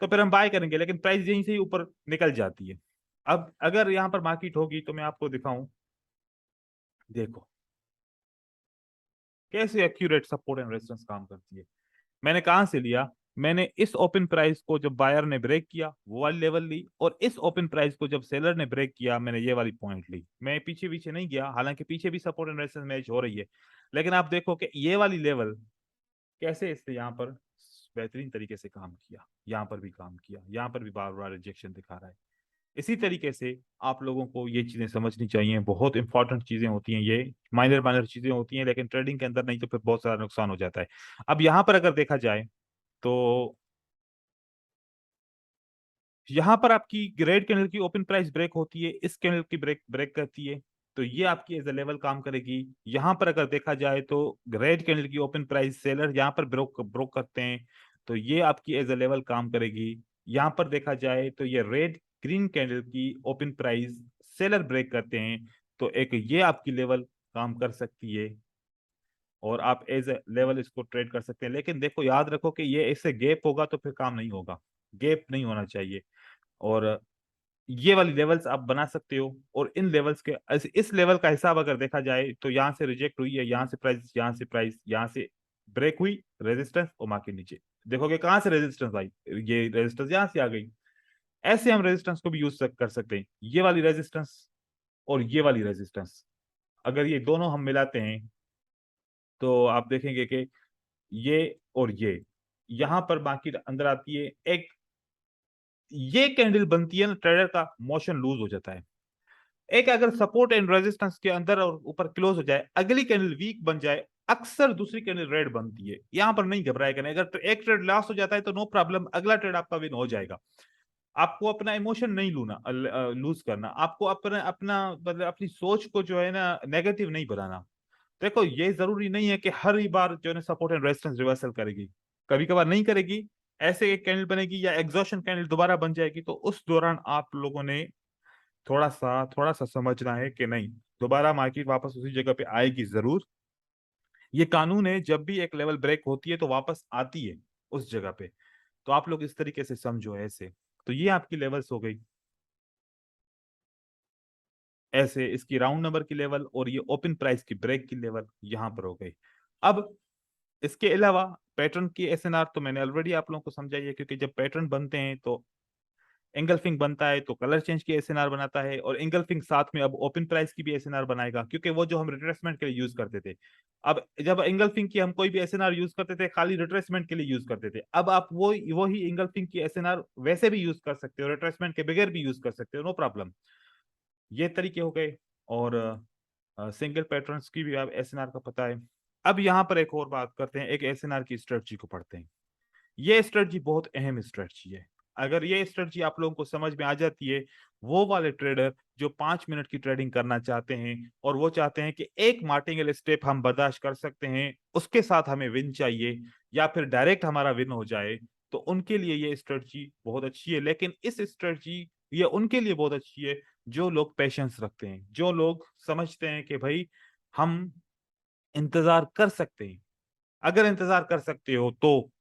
तो फिर हम बाय करेंगे, लेकिन प्राइस यहीं से ही ऊपर निकल जाती है। अब अगर यहां पर मार्केट होगी तो मैं आपको दिखाऊं, देखो कैसे एक्यूरेट सपोर्ट एंड रेजिस्टेंस काम करती है। मैंने कहां से लिया, मैंने इस ओपन प्राइस को जब बायर ने ब्रेक किया वो वाली लेवल ली, और इस ओपन प्राइस को जब सेलर ने ब्रेक किया मैंने ये वाली पॉइंट ली। मैं पीछे पीछे नहीं गया, हालांकि पीछे भी सपोर्ट एंड रेजिस्टेंस मैच हो रही है, लेकिन आप देखो कि ये वाली लेवल कैसे इसने यहाँ पर बेहतरीन तरीके से काम किया, यहाँ पर भी काम किया, यहाँ पर भी बार बार रिजेक्शन दिखा रहा है। इसी तरीके से आप लोगों को ये चीजें समझनी चाहिए, बहुत इंपॉर्टेंट चीजें होती हैं ये, माइनर माइनर चीजें होती हैं, लेकिन ट्रेडिंग के अंदर नहीं तो फिर बहुत सारा नुकसान हो जाता है। अब यहाँ पर अगर देखा जाए तो यहाँ पर आपकी रेड कैंडल की ओपन प्राइस ब्रेक होती है, इस कैंडल की ब्रेक ब्रेक करती है, तो ये आपकी एज अ लेवल काम करेगी। यहाँ पर अगर देखा जाए तो रेड कैंडल की ओपन प्राइस सेलर यहाँ पर ब्रोक ब्रोक करते हैं, तो ये आपकी एज अ लेवल काम करेगी। यहाँ पर देखा जाए तो ये रेड ग्रीन कैंडल की ओपन प्राइस सेलर ब्रेक करते हैं, तो एक ये आपकी लेवल काम कर सकती है, और आप एज ए लेवल इसको ट्रेड कर सकते हैं। लेकिन देखो याद रखो कि ये ऐसे गैप होगा तो फिर काम नहीं होगा, गैप नहीं होना चाहिए। और ये वाली लेवल्स आप बना सकते हो, और इन लेवल्स के इस लेवल का हिसाब अगर देखा जाए तो यहाँ से रिजेक्ट हुई है, यहाँ से प्राइस, यहाँ से प्राइस, यहाँ से ब्रेक हुई, रेजिस्टेंस और मार्केट नीचे, देखोगे कहाँ से रेजिस्टेंस आई, ये रेजिस्टेंस यहाँ से आ गई। ऐसे हम रेजिस्टेंस को भी यूज कर सकते हैं, ये वाली रेजिस्टेंस और ये वाली रेजिस्टेंस, अगर ये दोनों हम मिलाते हैं तो आप देखेंगे कि ये और ये, यहां पर मार्केट अंदर आती है, एक ये कैंडल बनती है ना, ट्रेडर का मोशन लूज हो जाता है। एक अगर सपोर्ट एंड रेजिस्टेंस के अंदर और ऊपर क्लोज हो जाए, अगली कैंडल वीक बन जाए, अक्सर दूसरी कैंडल रेड बनती है। यहां पर नहीं घबराए करना, अगर एक ट्रेड लॉस हो जाता है तो नो प्रॉब्लम, अगला ट्रेड आपका विन हो जाएगा। आपको अपना इमोशन नहीं लूना लूज करना, आपको अपना अपना मतलब अपनी सोच को जो है ना नेगेटिव नहीं बनाना। देखो ये जरूरी नहीं है कि हर ही बार जो है सपोर्ट एंड रेजिस्टेंस रिवर्सल करेगी, कभी कभार नहीं करेगी, ऐसे एक कैंडल बनेगी या एग्जॉशन कैंडल दोबारा बन जाएगी, तो उस दौरान आप लोगों ने थोड़ा सा समझना है कि नहीं, दोबारा मार्केट वापस उसी जगह पे आएगी जरूर। ये कानून है, जब भी एक लेवल ब्रेक होती है तो वापस आती है उस जगह पे। तो आप लोग इस तरीके से समझो ऐसे। तो ये आपकी लेवल्स हो गई, ऐसे इसकी राउंड नंबर की लेवल और ये ओपन प्राइस की ब्रेक की लेवल यहां पर हो गई। अब इसके अलावा पैटर्न की एसएनआर तो मैंने ऑलरेडी आप लोगों को समझाई है, क्योंकि जब पैटर्न बनते हैं तो एंगल्फिंग बनता है तो कलर चेंज की एसएनआर बनाता है, और एंगल्फिंग साथ में अब ओपन प्राइस की भी एसएनआर बनाएगा, क्योंकि वो जो हम रिट्रेसमेंट के लिए यूज करते थे, अब जब एंगल्फिंग की हम कोई भी एसएनआर यूज करते थे खाली रिट्रेसमेंट के लिए यूज करते थे, अब आप वो ही एंगल्फिंग की एसएनआर वैसे भी यूज कर सकते हो, रिट्रेसमेंट के बगैर भी यूज कर सकते हो, नो प्रॉब्लम। ये तरीके हो गए। और सिंगल पैटर्न्स की भी आप एसएनआर का पता है। अब यहाँ पर एक और बात करते हैं, एक एसएनआर की स्ट्रेटजी को पढ़ते हैं। ये स्ट्रेटजी बहुत अहम स्ट्रेटजी है। अगर ये स्ट्रेटजी आप लोगों को समझ में आ जाती है, वो वाले ट्रेडर जो 5 मिनट की ट्रेडिंग करना चाहते हैं और वो चाहते हैं कि एक मार्टिंगल स्टेप हम बर्दाश्त कर सकते हैं, उसके साथ हमें विन चाहिए या फिर डायरेक्ट हमारा विन हो जाए, तो उनके लिए ये स्ट्रेटजी बहुत अच्छी है। लेकिन इस स्ट्रेटजी ये उनके लिए बहुत अच्छी है जो लोग पेशेंस रखते हैं, जो लोग समझते हैं कि भाई हम इंतजार कर सकते हैं। अगर इंतजार कर सकते हो तो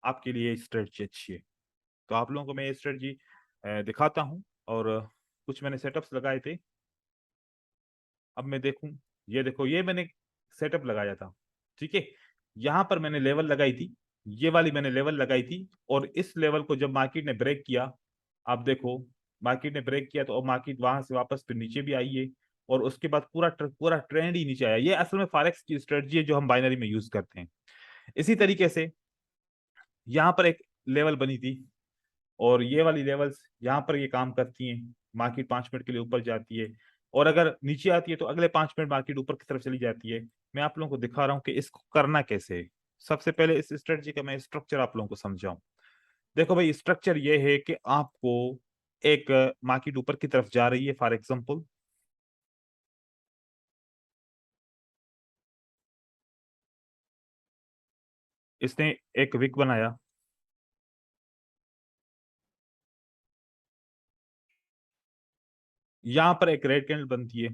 आपके लिए स्ट्रेटजी अच्छी है। तो आप लोगों को मैं ये स्ट्रेटजी दिखाता हूं। और कुछ मैंने सेटअप्स लगाए थे। अब मैं देखूं, ये देखो, ये मैंने सेटअप लगाया था, ठीक है। यहां पर मैंने लेवल लगाई थी, ये वाली मैंने लेवल लगाई थी। और इस लेवल को जब मार्केट ने ब्रेक किया, आप देखो, मार्केट ने ब्रेक किया तो अब मार्केट वहां से वापस फिर नीचे भी आई है। और उसके बाद पूरा ट्रेंड ही नीचे आया। ये असल में फॉरेक्स की स्ट्रेटजी है जो हम बाइनरी में यूज करते हैं। इसी तरीके से यहाँ पर एक लेवल बनी थी, और ये वाली लेवल्स यहाँ पर ये काम करती हैं। मार्केट 5 मिनट के लिए ऊपर जाती है, और अगर नीचे आती है तो अगले 5 मिनट मार्केट ऊपर की तरफ चली जाती है। मैं आप लोगों को दिखा रहा हूँ कि इसको करना कैसे है। सबसे पहले इस स्ट्रेटजी का मैं स्ट्रक्चर आप लोगों को समझाऊं। देखो भाई, स्ट्रक्चर ये है कि आपको एक मार्केट ऊपर की तरफ जा रही है, फॉर एग्जाम्पल इसने एक विक बनाया, यहां पर एक रेड कैंडल बनती है,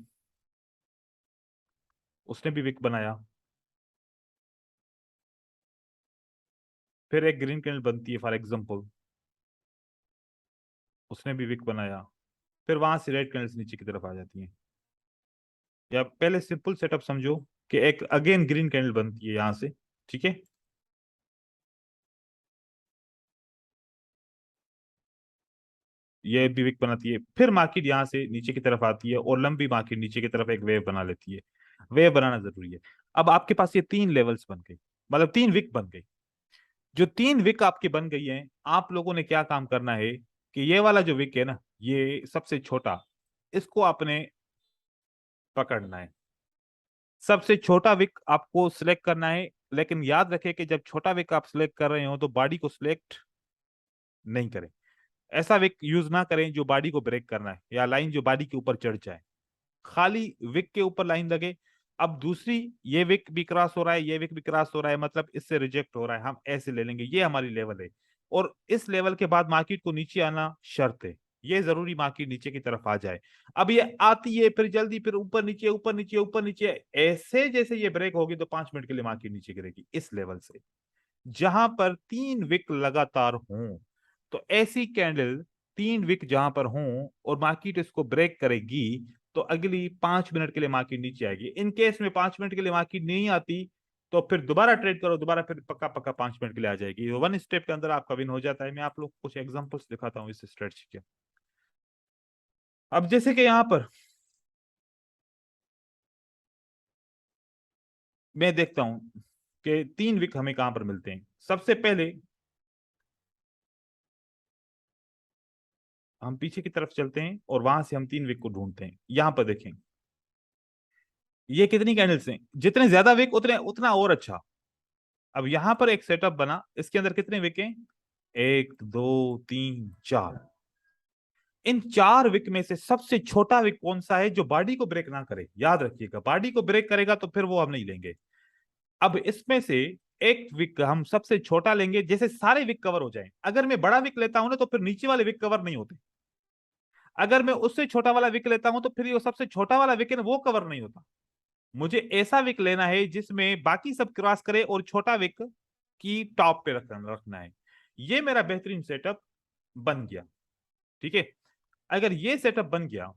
उसने भी विक बनाया। फिर एक ग्रीन कैंडल बनती है फॉर एग्जाम्पल, उसने भी विक बनाया। फिर वहां से रेड कैंडल्स नीचे की तरफ आ जाती हैं। या पहले सिंपल सेटअप समझो कि एक अगेन ग्रीन कैंडल बनती है यहां से, ठीक है। ये भी विक बनाती है, फिर मार्केट यहाँ से नीचे की तरफ आती है और लंबी मार्केट नीचे की तरफ एक वेव बना लेती है। वेव बनाना जरूरी है। अब आपके पास ये 3 लेवल्स बन गई, मतलब 3 विक बन गई। जो 3 विक आपकी बन गई हैं, आप लोगों ने क्या काम करना है कि ये वाला जो विक है ना, ये सबसे छोटा, इसको आपने पकड़ना है। सबसे छोटा विक आपको सिलेक्ट करना है। लेकिन याद रखें कि जब छोटा विक आप सिलेक्ट कर रहे हो तो बॉडी को सिलेक्ट नहीं करें। ऐसा विक यूज ना करें जो बॉडी को ब्रेक करना है, या लाइन जो बॉडी के ऊपर चढ़ जाए। खाली विक के ऊपर लाइन लगे। अब दूसरी, ये विक भी क्रॉस हो रहा है, ये विक भी क्रॉस हो रहा है, मतलब इससे रिजेक्ट हो रहा है, हम ऐसे ले लेंगे, ये हमारी लेवल है। और इस लेवल के बाद मार्केट को नीचे आना शर्त है। ये जरूरी मार्केट नीचे की तरफ आ जाए। अब ये आती है फिर जल्दी, फिर ऊपर नीचे ऊपर नीचे ऊपर नीचे, ऐसे जैसे ये ब्रेक होगी तो 5 मिनट के लिए मार्केट नीचे गिरेगी इस लेवल से। जहां पर 3 विक लगातार हों, तो ऐसी कैंडल 3 विक जहां पर हों और मार्केट इसको ब्रेक करेगी, तो अगली 5 मिनट के लिए मार्केट नीचे आएगी। इन केस में 5 मिनट के लिए मार्केट नहीं आती, तो फिर दोबारा ट्रेड करो, दोबारा फिर पक्का पक्का 5 मिनट के लिए आ जाएगी। 1 स्टेप के अंदर आपका विन हो जाता है। मैं आप लोग को कुछ एग्जांपल्स दिखाता हूँ इस स्ट्रेटजी के। अब जैसे कि यहाँ पर मैं देखता हूं कि 3 विक हमें कहां पर मिलते हैं। सबसे पहले हम पीछे की तरफ चलते हैं और वहां से हम 3 विक को ढूंढते हैं। यहां पर देखें, ये कितनी कैंडल्स हैं, जितने ज्यादा विक उतने उतना और अच्छा। अब यहां पर एक सेटअप बना, इसके अंदर कितने विक हैं? 1 2 3 4। इन 4 विक में से सबसे छोटा विक कौन सा है जो बॉडी को ब्रेक ना करे? याद रखिएगा, बॉडी को ब्रेक करेगा तो फिर वो हम नहीं लेंगे। अब इसमें से एक विक हम सबसे छोटा लेंगे, जैसे सारे विक कवर हो जाएं। अगर मैं बड़ा विक लेता हूं ना तो फिर नीचे वाले विक कवर नहीं होते। अगर मैं उससे छोटा वाला विक लेता हूं तो फिर ये सबसे छोटा वाला विक है ना, वो कवर नहीं होता। मुझे ऐसा विक लेना है जिसमें बाकी सब क्रॉस करे और छोटा विक की टॉप पे रखना है। ये मेरा बेहतरीन सेटअप बन गया, ठीक है। अगर ये सेटअप बन गया,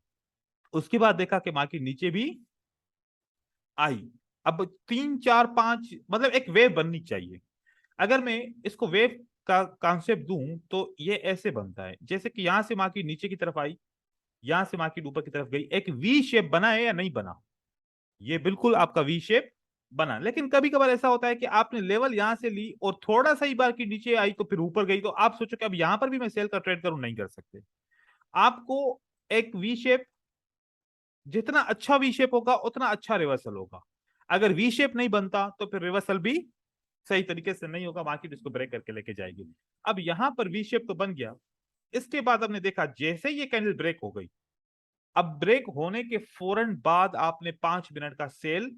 उसके बाद देखा कि मार्केट नीचे भी आई। अब 3 4 5, मतलब एक वेव बननी चाहिए। अगर मैं इसको वेव का कॉन्सेप्ट दूं तो ये ऐसे बनता है, जैसे कि यहां से मार्केट नीचे की तरफ आई, यहां से मार्केट ऊपर की तरफ गई, एक वी शेप बना है या नहीं बना? ये बिल्कुल आपका वी शेप बना। लेकिन कभी कभार ऐसा होता है कि आपने लेवल यहां से ली और थोड़ा सा ही बार की नीचे आई तो फिर ऊपर गई, तो आप सोचो कि अब यहां पर भी मैं सेल का ट्रेड करूं, नहीं कर सकते। आपको एक वी शेप, जितना अच्छा वी शेप होगा उतना अच्छा रिवर्सल होगा। अगर वी शेप नहीं बनता तो फिर रिवर्सल भी सही तरीके से नहीं होगा, मार्केट इसको ब्रेक करके लेके जाएगी। अब यहां पर वी शेप तो बन गया, इसके बाद हमने देखा जैसे ये कैंडल ब्रेक हो गई, अब ब्रेक होने के फौरन बाद आपने 5 मिनट का सेल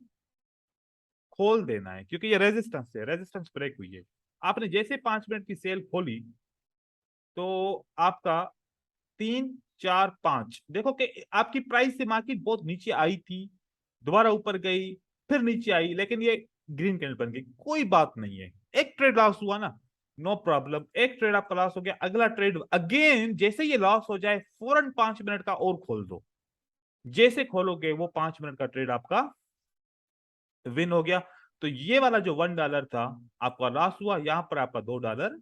खोल देना है, क्योंकि ये रेजिस्टेंस है, रेजिस्टेंस ब्रेक हुई है। आपने जैसे 5 मिनट की सेल खोली तो आपका 3 4 5, देखो कि आपकी प्राइस से मार्केट बहुत नीचे आई थी, दोबारा ऊपर गई, फिर नीचे आई, लेकिन ये ग्रीन कैंडल बन गई, कोई बात नहीं है। एक ट्रेड लॉस हुआ ना, नो प्रॉब्लम, एक ट्रेड आपका लॉस हो गया, अगला ट्रेड अगेन जैसे ये लॉस हो जाए फौरन 5 मिनट का और खोल दो, जैसे खोलोगे वो 5 मिनट का ट्रेड आपका विन हो गया। तो ये वाला जो $1 था आपका लॉस हुआ, यहां पर आपका $2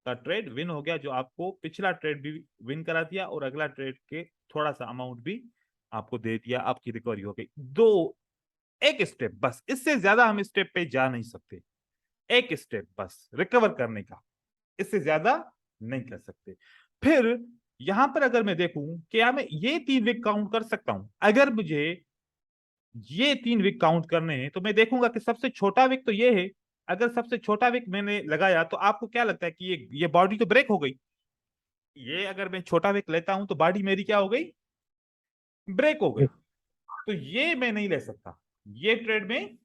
का ट्रेड विन हो गया, जो आपको पिछला ट्रेड भी विन करा दिया और अगला ट्रेड के थोड़ा सा अमाउंट भी आपको दे दिया, आपकी रिकवरी हो गई। एक स्टेप बस, इससे ज्यादा हम स्टेप पे जा नहीं सकते, एक स्टेप बस रिकवर करने का, इससे ज्यादा नहीं कर सकते। फिर यहां पर अगर मैं देखूं क्या मैं ये 3 वीक काउंट कर सकता हूं, अगर मुझे ये 3 वीक काउंट करने हैं तो मैं देखूंगा कि सबसे छोटा वीक तो ये है। अगर सबसे छोटा वीक मैंने लगाया तो आपको क्या लगता है कि ये बॉडी तो ब्रेक हो गई, ये अगर मैं छोटा वीक लेता हूं तो बॉडी मेरी क्या हो गई, ब्रेक हो गई। तो ये मैं नहीं ले सकता, ये ट्रेड में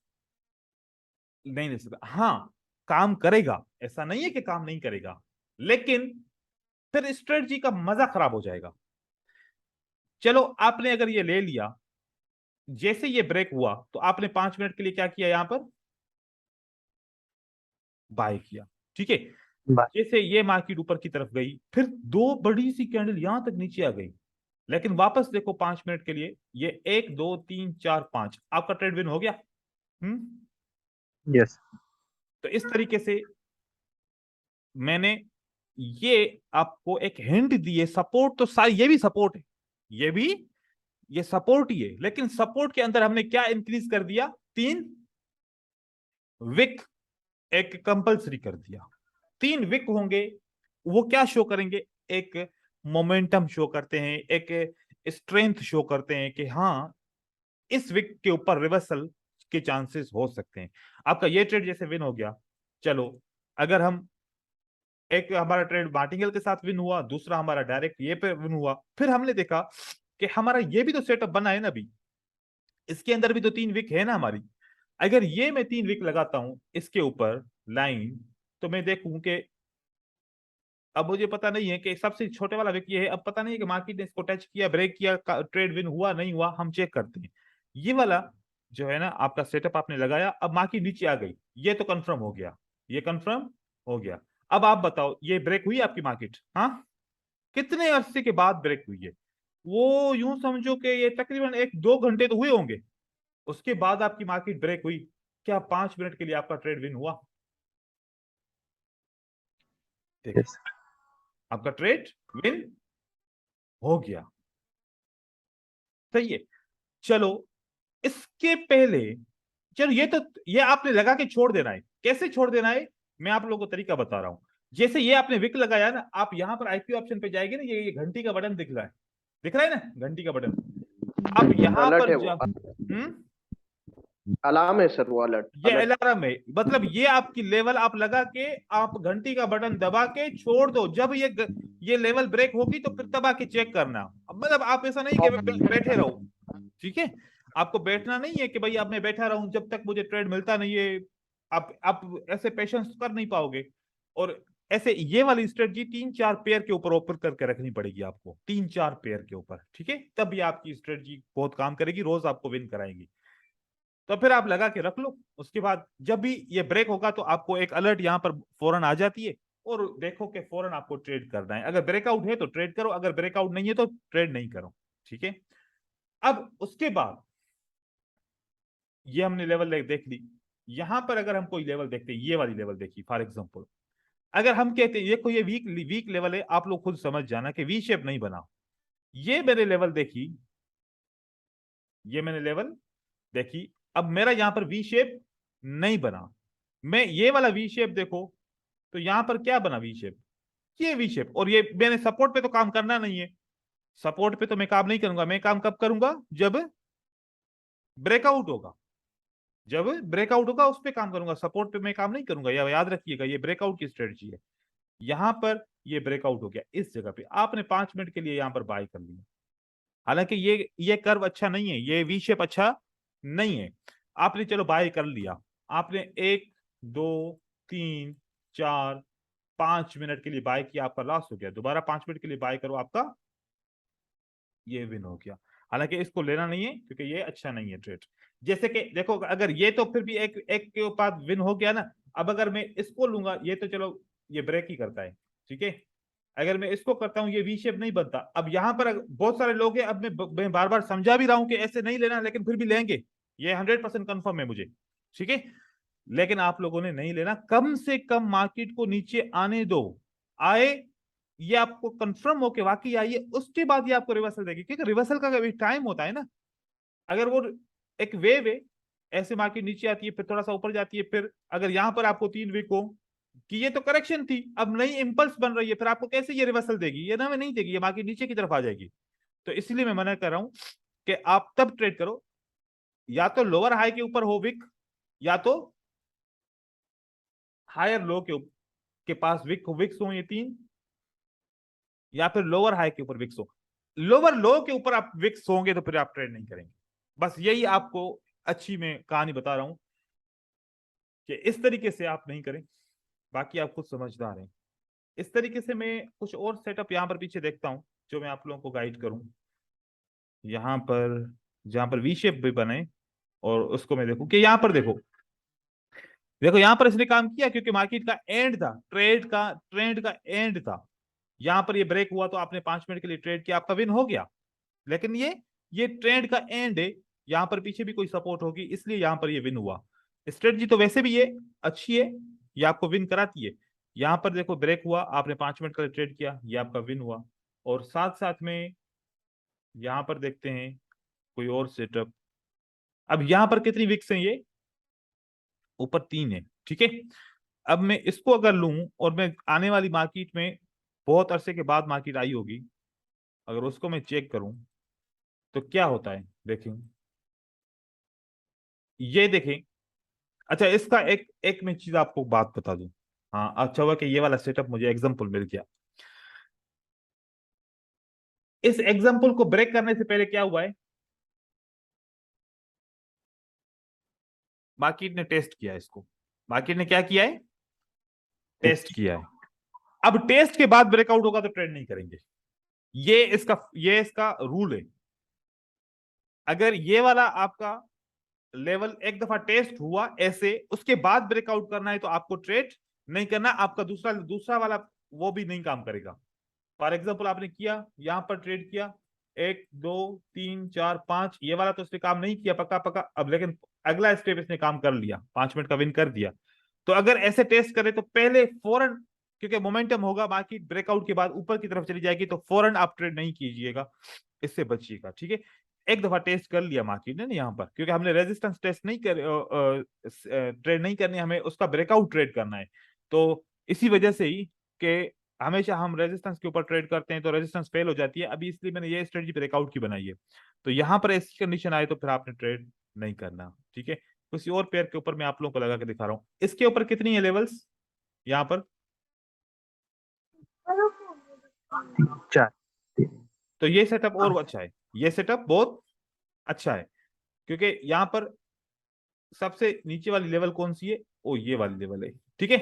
नहीं ले सकता। हाँ, काम करेगा, ऐसा नहीं है कि काम नहीं करेगा, लेकिन फिर स्ट्रेटजी का मजा खराब हो जाएगा। चलो आपने अगर ये ले लिया, जैसे ये ब्रेक हुआ तो आपने 5 मिनट के लिए क्या किया, यहां पर बाय किया, ठीक है। जैसे ये मार्केट ऊपर की तरफ गई, फिर दो बड़ी सी कैंडल यहां तक नीचे आ गई, लेकिन वापस देखो 5 मिनट के लिए ये 1 2 3 4 5, आपका ट्रेड विन हो गया। यस। तो इस तरीके से मैंने ये आपको एक हिंट दी है। सपोर्ट तो सारी, ये भी सपोर्ट है, ये भी ये सपोर्ट ही है, लेकिन सपोर्ट के अंदर हमने क्या इंक्रीज कर दिया, 3 विक एक कंपलसरी कर दिया। 3 विक होंगे, वो क्या शो करेंगे, एक मोमेंटम शो करते हैं, एक स्ट्रेंथ शो करते हैं कि हाँ इस विक के ऊपर रिवर्सल के चांसेस हो सकते हैं। आपका ये ट्रेड जैसे विन हो गया, चलो अगर हम एक हमारा ट्रेड मार्टिंगल के साथ विन हुआ, दूसरा हमारा डायरेक्ट ये पे विन हुआ, फिर हमने देखा कि हमारा ये भी तो सेटअप बना है ना अभी, इसके अंदर भी तो 3 विक है ना हमारी। अगर ये मैं 3 विक लगाता हूं इसके ऊपर लाइन, तो मैं देखूं कि अब मुझे पता नहीं है कि सबसे छोटे वाला विक ये है, अब पता नहीं है कि मार्केट ने इसको टच किया, ब्रेक किया, ट्रेड विन हुआ नहीं हुआ, हम चेक करते हैं। ये वाला जो है ना आपका सेटअप आपने लगाया, अब मार्केट नीचे आ गई, ये तो कंफर्म हो गया, ये कंफर्म हो गया। अब आप बताओ ये ब्रेक हुई आपकी मार्केट, हाँ कितने अरसे के बाद ब्रेक हुई है, वो यूं समझो कि ये तकरीबन 1 2 घंटे तो हुए होंगे, उसके बाद आपकी मार्केट ब्रेक हुई। क्या 5 मिनट के लिए आपका ट्रेड विन हुआ, देखिए यस। आपका ट्रेड विन हो गया, सही है। चलो इसके पहले, चलो ये आपने लगा के छोड़ देना है, कैसे छोड़ देना है मैं आप लोगों को तरीका बता रहा हूं। जैसे ये आपने विक लगाया ना, आप यहां पर आईपी ऑप्शन पे जाएंगे ना, ये घंटी का बटन दिख रहा है, दिख रहा है ना घंटी का बटन, आप यहां अलर्ट पर है जा। वो, हम्म, अलार्म है सर, वो अलर्ट ये अलर्ट। अलार्म है, मतलब ये आपकी लेवल आप लगा के आप घंटी का बटन दबा के छोड़ दो, जब ये लेवल ब्रेक होगी तो फिर तब आके चेक करना। अब मतलब आप ऐसा नहीं कि बैठे रहो, ठीक है, आपको बैठना नहीं है कि भाई अब मैं बैठा रहूं जब तक मुझे ट्रेड मिलता नहीं है, आप ऐसे पेशेंस कर नहीं पाओगे। और ऐसे ये वाली स्ट्रेटजी 3 4 पेयर के ऊपर ओपन करके रखनी पड़ेगी आपको, 3 4 पेयर के ऊपर, ठीक है, तब ये आपकी स्ट्रेटजी बहुत काम करेगी, रोज आपको विन कराएगी। तो फिर आप लगा के रख लो, उसके बाद जब भी ये ब्रेक होगा तो आपको एक अलर्ट यहाँ पर फौरन आ जाती है, और देखो कि फौरन आपको ट्रेड करना है, अगर ब्रेकआउट है तो ट्रेड करो, अगर ब्रेकआउट नहीं है तो ट्रेड नहीं करो, ठीक है। अब उसके बाद ये हमने लेवल देख ली, यहां पर अगर हम कोई लेवल देखते हैं, ये वाली लेवल देखी फॉर एग्जांपल, अगर हम कहते हैं देखो ये वीक वीक लेवल है, आप लोग खुद समझ जाना कि वी शेप नहीं बना, ये मैंने लेवल देखी, ये मैंने लेवल देखी, अब मेरा यहां पर वी शेप नहीं बना, मैं ये वाला वी शेप देखो, तो यहां पर क्या बना वी शेप, ये वी शेप, और ये मैंने सपोर्ट पे तो काम करना नहीं है, सपोर्ट पे तो मैं काम नहीं करूंगा, मैं काम कब करूंगा, जब ब्रेकआउट होगा, जब ब्रेकआउट होगा उस पे काम करूंगा, सपोर्ट पे मैं काम नहीं करूंगा, या याद रखिएगा ये ब्रेकआउट की स्ट्रेटजी है। यहां पर ये ब्रेकआउट हो गया, इस जगह पे आपने 5 मिनट के लिए यहां पर बाय कर लिया। हालांकि ये कर्व अच्छा नहीं है, ये वी शेप अच्छा नहीं है। आपने चलो बाय कर लिया, आपने 1 2 3 4 5 मिनट के लिए बाय किया, आपका लॉस हो गया। दोबारा 5 मिनट के लिए बाय करो, आपका ये विन हो गया। हालांकि इसको लेना नहीं है क्योंकि ये अच्छा नहीं है ट्रेड। जैसे कि देखो, अगर ये तो फिर भी एक एक के बाद विन हो गया ना। अब अगर मैं इसको लूंगा, ये तो चलो ये ब्रेक ही करता है, ठीक है। अगर मैं इसको करता हूं, ये वी शेप नहीं बनता। अब यहां पर बहुत सारे लोग हैं, अब मैं बार बार समझा भी रहा हूं कि ऐसे नहीं लेना, लेकिन फिर भी लेंगे। ये 100% कंफर्म है मुझे, ठीक है। लेकिन आप लोगों ने नहीं लेना, कम से कम मार्केट को नीचे आने दो। आए, ये आपको कंफर्म हो के वाकई आइए, उसके बाद ये आपको रिवर्सल देगी, क्योंकि रिवर्सल का भी टाइम होता है ना। अगर वो एक वेव है, ऐसे मार्केट नीचे आती है, फिर थोड़ा सा ऊपर जाती है, फिर अगर यहां पर आपको 3 वीक हो कि ये तो करेक्शन थी, अब नई इंपल्स बन रही है, फिर आपको कैसे ये रिवर्सल देगी? ये ना, मैं नहीं देगी, ये मार्केट नीचे की तरफ आ जाएगी। तो इसलिए मैं मना कर रहा हूं कि आप तब ट्रेड करो, या तो लोअर हाई के ऊपर हो विक, या तो हायर लो के पास विक्स हो ये तीन, या फिर लोअर हाई के ऊपर विक्स हो। लोअर लो के ऊपर आप विक्स होंगे तो फिर आप ट्रेड नहीं करेंगे। बस यही आपको अच्छी मैं कहानी बता रहा हूं कि इस तरीके से आप नहीं करें। बाकी आप खुद समझदार हैं। इस तरीके से मैं कुछ और सेटअप यहां पर पीछे देखता हूं, जो मैं आप लोगों को गाइड करूं। यहां पर जहां पर वी शेप भी बने, और उसको मैं देखूं कि यहां पर देखो, देखो यहां पर इसने काम किया क्योंकि मार्केट का एंड था, ट्रेंड का एंड था। यहां पर ये ब्रेक हुआ तो आपने 5 मिनट के लिए ट्रेड किया, आपका विन हो गया। लेकिन ये ट्रेंड का एंड है, यहां पर पीछे भी कोई सपोर्ट होगी, इसलिए यहां पर ये विन हुआ। स्ट्रेटजी तो वैसे भी ये अच्छी है, ये आपको विन कराती है। यहां पर देखो ब्रेक हुआ, आपने 5 मिनट का ट्रेड किया, ये आपका विन हुआ। और साथ साथ में यहां पर देखते हैं कोई और सेटअप। अब यहां पर कितनी विक्स हैं? ये ऊपर 3 है, ठीक है। अब मैं इसको अगर लूं, और मैं आने वाली मार्केट में, बहुत अरसे के बाद मार्केट आई होगी, अगर उसको मैं चेक करूं तो क्या होता है देखें। ये देखें। अच्छा, इसका एक एक मैं चीज आपको बात बता दूं। हाँ, अच्छा हुआ कि ये वाला सेटअप मुझे एग्जांपल मिल गया। इस एग्जांपल को ब्रेक करने से पहले क्या हुआ है? मार्केट ने टेस्ट किया है इसको। मार्केट ने क्या किया है? टेस्ट किया है। अब टेस्ट के बाद ब्रेकआउट होगा तो ट्रेड नहीं करेंगे। ये इसका रूल है। अगर ये वाला आपका लेवल एक दफा टेस्ट हुआ ऐसे, उसके बाद ब्रेकआउट करना है तो आपको ट्रेड नहीं करना। आपका दूसरा दूसरा वाला वो भी नहीं काम करेगा। फॉर एग्जाम्पल आपने किया, यहां पर ट्रेड किया, 1 2 3 4 5, ये वाला तो इसने काम नहीं किया पक्का पक्का। अब लेकिन अगला स्टेप इसने काम कर लिया, 5 मिनट का विन कर दिया। तो अगर ऐसे टेस्ट करे तो पहले फौरन, क्योंकि मोमेंटम होगा, बाकी ब्रेकआउट के बाद ऊपर की तरफ चली जाएगी, तो फौरन आप ट्रेड नहीं कीजिएगा, इससे बचिएगा, ठीक है। एक दफा टेस्ट कर लिया मार्केट ने यहाँ पर, क्योंकि हमने रेजिस्टेंस टेस्ट नहीं कर ट्रेड नहीं करनी, हमें उसका ब्रेकआउट ट्रेड करना है। तो इसी वजह से ही कि हमेशा हम रेजिस्टेंस के ऊपर ट्रेड करते हैं तो रेजिस्टेंस फेल हो जाती है, अभी इसलिए मैंने ये स्ट्रेटजी ब्रेकआउट की बनाई है। तो यहाँ पर ऐसी कंडीशन आए तो फिर आपने ट्रेड नहीं करना, ठीक है। किसी और पेयर के ऊपर मैं आप लोगों को लगा के दिखा रहा हूँ। इसके ऊपर कितनी है लेवल्स यहाँ पर? 4। तो ये सेटअप और अच्छा है, ये सेटअप बहुत अच्छा है, क्योंकि यहाँ पर सबसे नीचे वाली लेवल कौन सी है? ओ, ये वाली लेवल है, ठीक है।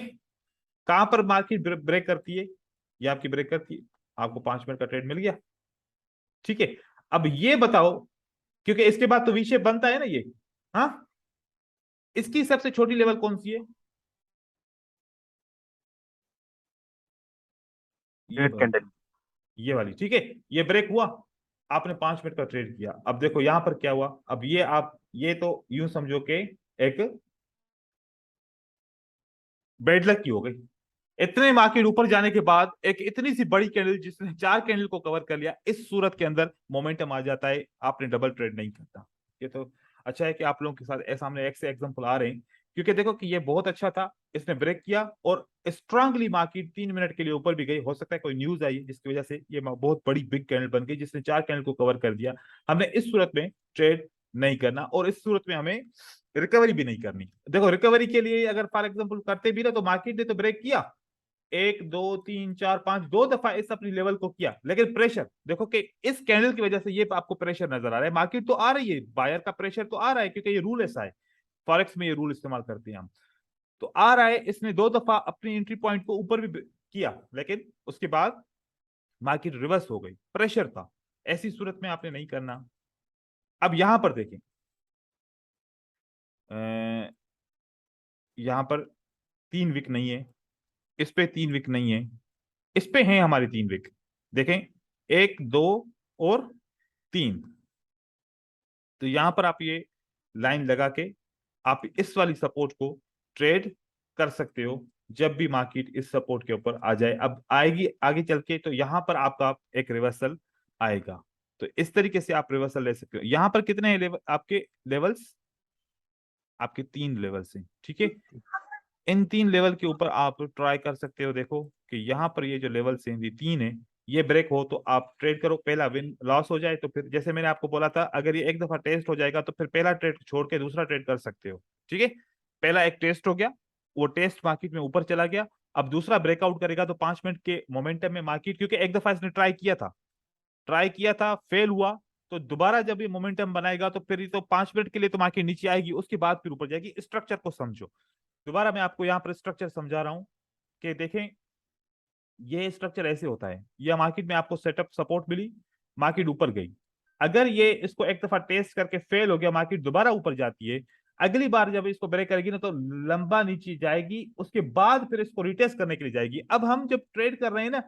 कहां पर मार्केट ब्रेक करती है? ये आपकी ब्रेक करती है, आपको 5 मिनट का ट्रेड मिल गया, ठीक है। अब ये बताओ, क्योंकि इसके बाद तो वी शेप बनता है ना ये, हाँ, इसकी सबसे छोटी लेवल कौन सी है? ये रेड कैंडल। वाली, ये वाली, ठीक है। ये ब्रेक हुआ, आपने 5 मिनट का ट्रेड किया। अब देखो यहां पर क्या हुआ। अब ये आप ये तो यूं समझो कि एक बेड लक की हो गई। इतने मार्केट ऊपर जाने के बाद एक इतनी सी बड़ी कैंडल जिसने 4 कैंडल को कवर कर लिया, इस सूरत के अंदर मोमेंटम आ जाता है, आपने डबल ट्रेड नहीं करता। ये तो अच्छा है कि आप लोगों के साथ सामने एक से एग्जांपल आ रहे हैं, क्योंकि देखो कि ये बहुत अच्छा था, इसने ब्रेक किया और स्ट्रांगली मार्केट 3 मिनट के लिए ऊपर भी गई। हो सकता है कोई न्यूज आई जिसकी वजह से ये बहुत बड़ी बिग कैंडल बन गई, जिसने 4 कैंडल को कवर कर दिया। हमने इस सूरत में ट्रेड नहीं करना, और इस सूरत में हमें रिकवरी भी नहीं करनी। देखो रिकवरी के लिए अगर फॉर एग्जांपल करते भी ना, तो मार्केट ने तो ब्रेक किया, एक दो तीन चार पांच, दो दफा इस अपनी लेवल को किया, लेकिन प्रेशर देखो कि इस कैंडल की वजह से ये आपको प्रेशर नजर आ रहा है। मार्केट तो आ रही है, बायर का प्रेशर तो आ रहा है, क्योंकि ये रूल ऐसा है, फॉरेक्स में ये रूल इस्तेमाल करते हैं हम। तो आ रहा है, इसने दो दफा अपनी एंट्री पॉइंट को ऊपर भी किया, लेकिन उसके बाद मार्केट रिवर्स हो गई, प्रेशर था। ऐसी सूरत में आपने नहीं करना। अब यहां पर देखें, यहां पर 3 विक नहीं है, इस पे 3 विक नहीं है, इस पे है हमारे 3 विक। देखें, 1 2 और 3। तो यहां पर आप ये लाइन लगा के आप इस वाली सपोर्ट को ट्रेड कर सकते हो, जब भी मार्केट इस सपोर्ट के ऊपर आ जाए। अब आएगी आगे चल के, तो यहां पर आपका एक रिवर्सल आएगा। तो इस तरीके से आप रिवर्सल ले सकते हो। यहां पर कितने हैं लेवल आपके, लेवल्स आपके 3 लेवल्स हैं, ठीक है। इन 3 लेवल के ऊपर आप ट्राई कर सकते हो। देखो कि यहाँ पर ये जो लेवल से ये 3 है, ये ब्रेक हो तो आप ट्रेड करो। पहला विन लॉस हो जाए तो फिर जैसे मैंने आपको बोला था, अगर ये एक दफा टेस्ट हो जाएगा तो फिर पहला ट्रेड छोड़ के दूसरा ट्रेड कर सकते हो, ठीक है। पहला एक टेस्ट हो गया, वो टेस्ट मार्केट में ऊपर चला गया, अब दूसरा ब्रेकआउट करेगा तो 5 मिनट के मोमेंटम में मार्केट, क्योंकि एक दफा इसने ट्राई किया था फेल हुआ, तो दोबारा जब ये मोमेंटम बनाएगा तो फिर ये तो 5 मिनट के लिए तो मार्केट नीचे आएगी, उसके बाद फिर ऊपर जाएगी। स्ट्रक्चर को समझो। दोबारा मैं आपको यहाँ पर स्ट्रक्चर समझा रहा हूं कि देखें, ये स्ट्रक्चर ऐसे होता है। ये मार्केट में आपको सेटअप सपोर्ट मिली, मार्केट ऊपर गई, अगर ये इसको एक दफा टेस्ट करके फेल हो गया, मार्केट दोबारा ऊपर जाती है, अगली बार जब इसको ब्रेक करेगी ना, तो लंबा नीचे जाएगी, उसके बाद फिर इसको रिटेस्ट करने के लिए जाएगी। अब हम जब ट्रेड कर रहे हैं ना,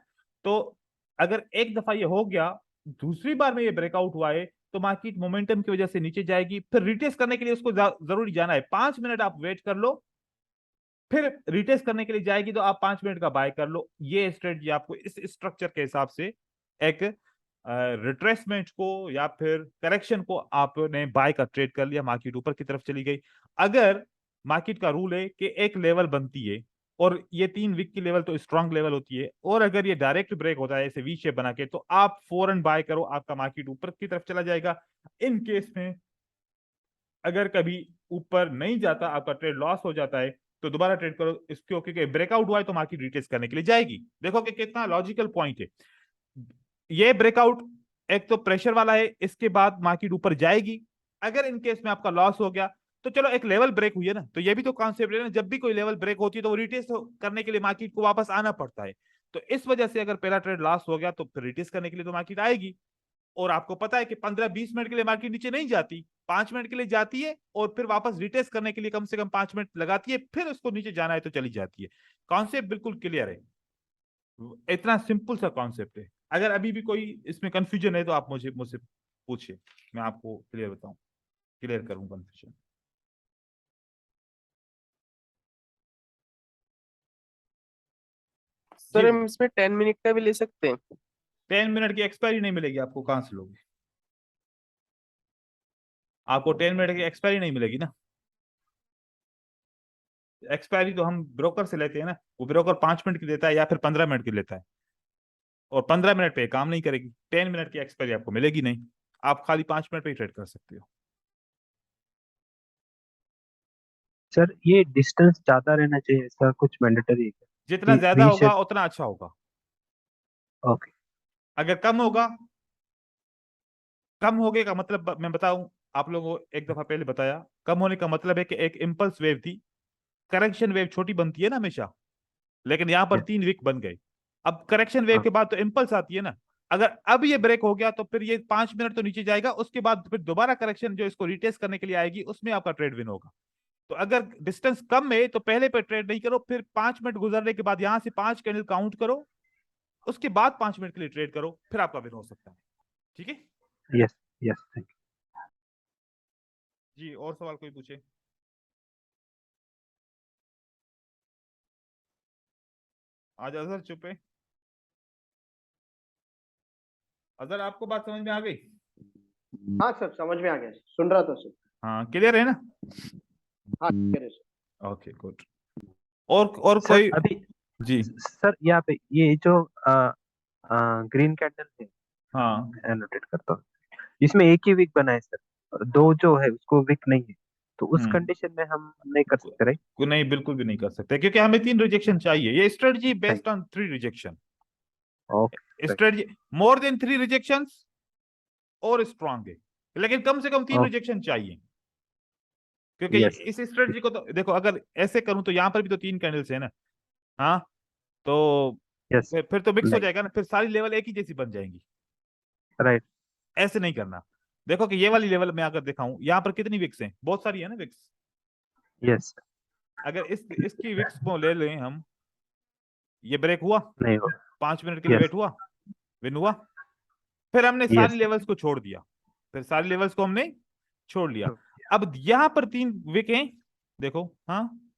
तो अगर एक दफा ये हो गया, दूसरी बार में ये ब्रेकआउट हुआ है, तो मार्केट मोमेंटम की वजह से नीचे जाएगी, फिर रिटेस्ट करने के लिए उसको जरूरी जाना है। 5 मिनट आप वेट कर लो, फिर रिटेस्ट करने के लिए जाएगी तो आप 5 मिनट का बाय कर लो। ये स्ट्रेटजी आपको इस स्ट्रक्चर के हिसाब से एक रिट्रेसमेंट को या फिर करेक्शन को आपने बाय का ट्रेड कर लिया, मार्केट ऊपर की तरफ चली गई। अगर मार्केट का रूल है कि एक लेवल बनती है, और ये 3 विक की लेवल तो स्ट्रांग लेवल होती है, और अगर ये डायरेक्ट ब्रेक होता है ऐसे वी शेप बना के, तो आप फौरन बाय करो, आपका मार्केट ऊपर की तरफ चला जाएगा। इन केस में अगर कभी ऊपर नहीं जाता, आपका ट्रेड लॉस हो जाता है, तो दोबारा ट्रेड करो इसको, क्योंकि ब्रेकआउट हुआ है तो मार्केट रिटेस्ट करने के लिए जाएगी। देखो कि कितना लॉजिकल पॉइंट है। ये ब्रेकआउट एक तो प्रेशर वाला है, इसके बाद मार्केट ऊपर जाएगी। अगर इन केस में आपका लॉस हो गया, तो चलो एक लेवल ब्रेक हुई है ना, तो ये भी तो कॉन्सेप्ट है ना, जब भी कोई लेवल ब्रेक होती है तो वो रिटेस्ट करने के लिए मार्केट को वापस आना पड़ता है। तो इस वजह से अगर पहला ट्रेड लॉस हो गया, तो फिर रिटेस्ट करने के लिए तो मार्केट आएगी। और आपको पता है कि 15-20 मिनट के लिए मार्केट नीचे नहीं जाती, 5 मिनट के लिए जाती है, और फिर वापस रिटेस्ट करने के लिए कम से कम 5 मिनट लगाती है, फिर उसको नीचे जाना है तो चली जाती है। कॉन्सेप्ट बिल्कुल क्लियर है, इतना सिंपल सा कॉन्सेप्ट है। अगर अभी भी कोई इसमें कंफ्यूजन है तो आप मुझे मुझसे पूछिए, मैं आपको क्लियर बताऊं, क्लियर करूं कंफ्यूजन। जी, सर हम इसमें 10 मिनट का भी ले सकते हैं? 10 मिनट की एक्सपायरी नहीं मिलेगी आपको, कहां से लोगे? आपको 10 मिनट की एक्सपायरी नहीं मिलेगी ना। एक्सपायरी तो हम ब्रोकर से लेते हैं ना, वो ब्रोकर 5 मिनट की देता है या फिर 15 मिनट की लेता है, और 15 मिनट पे काम नहीं करेगी। 10 मिनट की एक्सपायरी आपको मिलेगी नहीं, आप खाली 5 मिनट पे ही ट्रेड कर सकते हो। सर ये डिस्टेंस ज्यादा रहना चाहिए, ऐसा कुछ मैंडेटरी है क्या? जितना कि ज्यादा वी होगा शेप। उतना अच्छा होगा। ओके। अगर कम होगा, कम होगे का मतलब मैं बताऊं आप लोगों को, एक दफा पहले बताया, कम होने का मतलब है कि एक इम्पल्स वेव थी, करेक्शन वेव छोटी बनती है ना हमेशा, लेकिन यहां पर यस। 3 विक बन गए। अब करेक्शन वेव हाँ। के बाद तो इम्पल्स आती है ना, अगर अब ये ब्रेक हो गया तो फिर ये 5 मिनट तो नीचे जाएगा, उसके बाद फिर दोबारा करेक्शन जो इसको रिटेस्ट करने के लिए आएगी, उसमें आपका ट्रेड विन होगा। तो अगर डिस्टेंस कम है तो पहले पे ट्रेड नहीं करो, फिर 5 मिनट गुजरने के बाद यहां से 5 कैंडल काउंट करो, उसके बाद 5 मिनट के लिए ट्रेड करो, फिर आपका विन हो सकता है, ठीक है। यस। यस, थैंक जी, और सवाल कोई पूछे? आज अजहर चुप है। अजहर आपको बात समझ में आ गई? हाँ सर, समझ में आ गया, सुन रहा था सर। हाँ, क्लियर है ना? हाँ clear है सर। Okay, good. और यू सर। कोई? अभी जी। सर यहाँ पे ये जो ग्रीन कैंडल है, हाँ, मैं नोटेट करता हूँ, इसमें एक ही वीक बना है सर। दो जो है उसको विक नहीं है, तो उस हम्म कंडीशन में हम नहीं कर सकते, राइट? नहीं, बिल्कुल भी नहीं कर सकते, क्योंकि हमें 3 रिजेक्शन चाहिए। ये स्ट्रेटजी चाहिए। Based on 3 rejection. Okay, right. Strategy more than 3 rejections और स्ट्रांग है, लेकिन कम से कम 3 ओके। रिजेक्शन चाहिए। क्योंकि यस। इस स्ट्रेटजी को तो देखो, अगर ऐसे करूं तो यहाँ पर भी तो 3 कैंडल्स है ना। हाँ, तो यस। फिर तो मिक्स हो नहीं। जाएगा ना, फिर सारी लेवल एक ही जैसी बन जाएंगी। राइट। ऐसे नहीं करना। देखो कि ये वाली लेवल में अगर दिखाऊं, यहाँ पर कितनी विक्स हैं, बहुत सारी है ना विक्स। यस। अगर इसकी विक्स को ले लें हम, ये ब्रेक हुआ, नहीं हो। 5 मिनट के लिए यस। वेट हुआ, विन हुआ, फिर हमने सारी यस। लेवल्स को छोड़ दिया, फिर सारी लेवल्स को हमने छोड़ लिया। अब यहाँ पर 3 विक हैं, देखो। हाँ,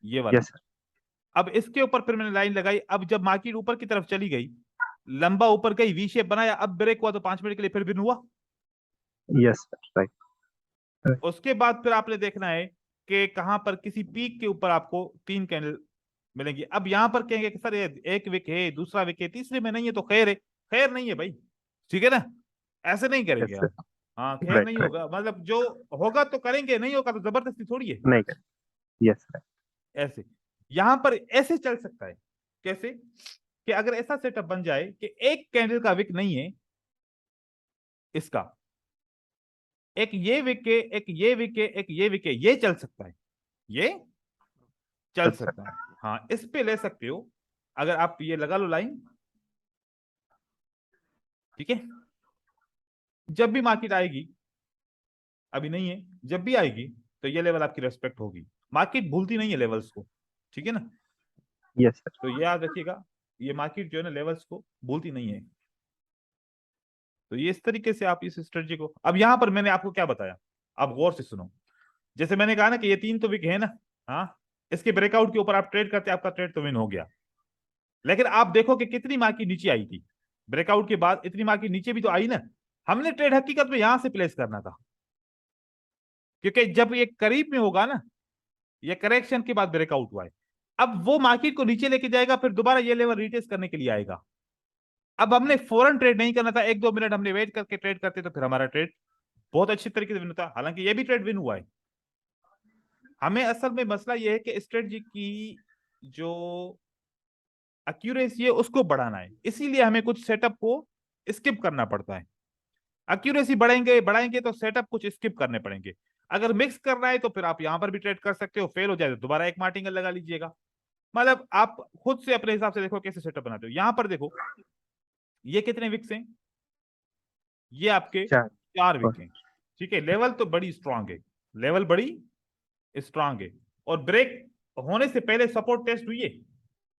ये वाली। यस। अब इसके ऊपर फिर मैंने लाइन लगाई। अब जब मार्केट ऊपर की तरफ चली गई, लंबा ऊपर गई, वी शेप बनाया, अब ब्रेक हुआ तो 5 मिनट के लिए फिर विन हुआ। Yes, right. उसके बाद फिर आपने देखना है कि कहां पर किसी पीक के ऊपर आपको 3 कैंडल मिलेंगी। अब यहां पर कहेंगे कि सर ये एक विक है, दूसरा विक है, तीसरे में नहीं है, तो खैर है। खैर नहीं है भाई, ठीक है ना। ऐसे नहीं करेंगे यस हम। सर। हाँ, खैर राइट, नहीं राइट। होगा, मतलब जो होगा तो करेंगे, नहीं होगा तो जबरदस्ती थोड़ी है। नहीं कर। Yes, right. ऐसे यहां पर ऐसे चल सकता है। कैसे? कि अगर ऐसा सेटअप बन जाए कि एक कैंडल का विक नहीं है इसका, एक ये विके, एक ये विके, एक ये विके, ये चल सकता है, ये चल चल सकता सकता है। हाँ, इस पे ले सकते हो। अगर आप ये लगा लो लाइन, ठीक है। जब भी मार्केट आएगी, अभी नहीं है, जब भी आएगी तो ये लेवल आपकी रेस्पेक्ट होगी। मार्केट भूलती नहीं है लेवल्स को, ठीक है ना। है। Yes sir. तो ये याद रखिएगा, ये मार्केट जो है ना लेवल्स को भूलती नहीं है। तो ये इस तरीके से आप इस स्ट्रेटजी को, अब यहां पर मैंने आपको क्या बताया, आप गौर से सुनो। जैसे मैंने कहा ना कि ये 3 तो विक है ना। हाँ, इसके ब्रेकआउट के ऊपर आप ट्रेड करते, आपका ट्रेड तो विन हो गया। लेकिन आप देखो कि कितनी मार्केट नीचे आई थी ब्रेकआउट के बाद, इतनी मार्केट नीचे भी तो आई ना। हमने ट्रेड हकीकत में यहां से प्लेस करना था, क्योंकि जब ये करीब में होगा ना, ये करेक्शन के बाद ब्रेकआउट हुआ है, अब वो मार्केट को नीचे लेके जाएगा, फिर दोबारा ये लेवल रिटेस्ट करने के लिए आएगा। अब हमने फौरन ट्रेड नहीं करना था, 1-2 मिनट हमने वेट करके ट्रेड करते तो फिर हमारा ट्रेड बहुत अच्छी तरीके से विन होता। हालांकि ये भी ट्रेड विन हुआ है। हमें असल में मसला ये है कि स्ट्रेटजी की जो एक्यूरेसी है उसको बढ़ाना है, इसीलिए हमें कुछ सेटअप को स्किप करना पड़ता है। एक्यूरेसी बढ़ाएंगे बढ़ाएंगे तो सेटअप कुछ स्किप करने पड़ेंगे। अगर मिक्स कर रहा है तो फिर आप यहां पर भी ट्रेड कर सकते हो, फेल हो जाए तो दोबारा एक मार्टिंगल लगा लीजिएगा। मतलब आप खुद से अपने हिसाब से देखो कैसे सेटअप बनाते हो। यहां पर देखो, ये कितने विक्स हैं, ये आपके चार। 4 विक हैं, ठीक है। लेवल तो बड़ी स्ट्रांग है, लेवल बड़ी स्ट्रांग है। और ब्रेक होने से पहले सपोर्ट टेस्ट हुई है,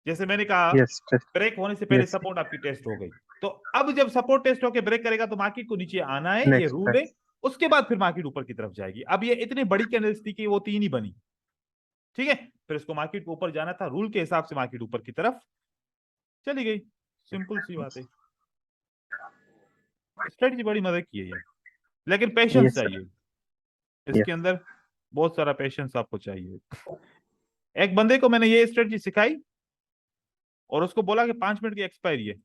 जैसे मैंने कहा, यस। ब्रेक होने से पहले यस। सपोर्ट आपकी टेस्ट हो गई। तो अब जब सपोर्ट टेस्ट होकर ब्रेक करेगा तो मार्केट को नीचे आना है, ये नेक्स्ट, रूल है। उसके बाद फिर मार्केट ऊपर की तरफ जाएगी। अब ये इतनी बड़ी कैंडल्स थी कि वो 3 ही बनी, ठीक है। फिर इसको मार्केट को ऊपर जाना था, रूल के हिसाब से मार्केट ऊपर की तरफ चली गई। सिंपल सी बात है। स्ट्रेटजी बड़ी मदद की है ये, लेकिन पेशेंस यस सर। चाहिए इसके अंदर, बहुत सारा पेशेंस आपको चाहिए। एक बंदे को मैंने ये स्ट्रेटजी सिखाई और उसको बोला कि 5 मिनट की एक्सपायरी है।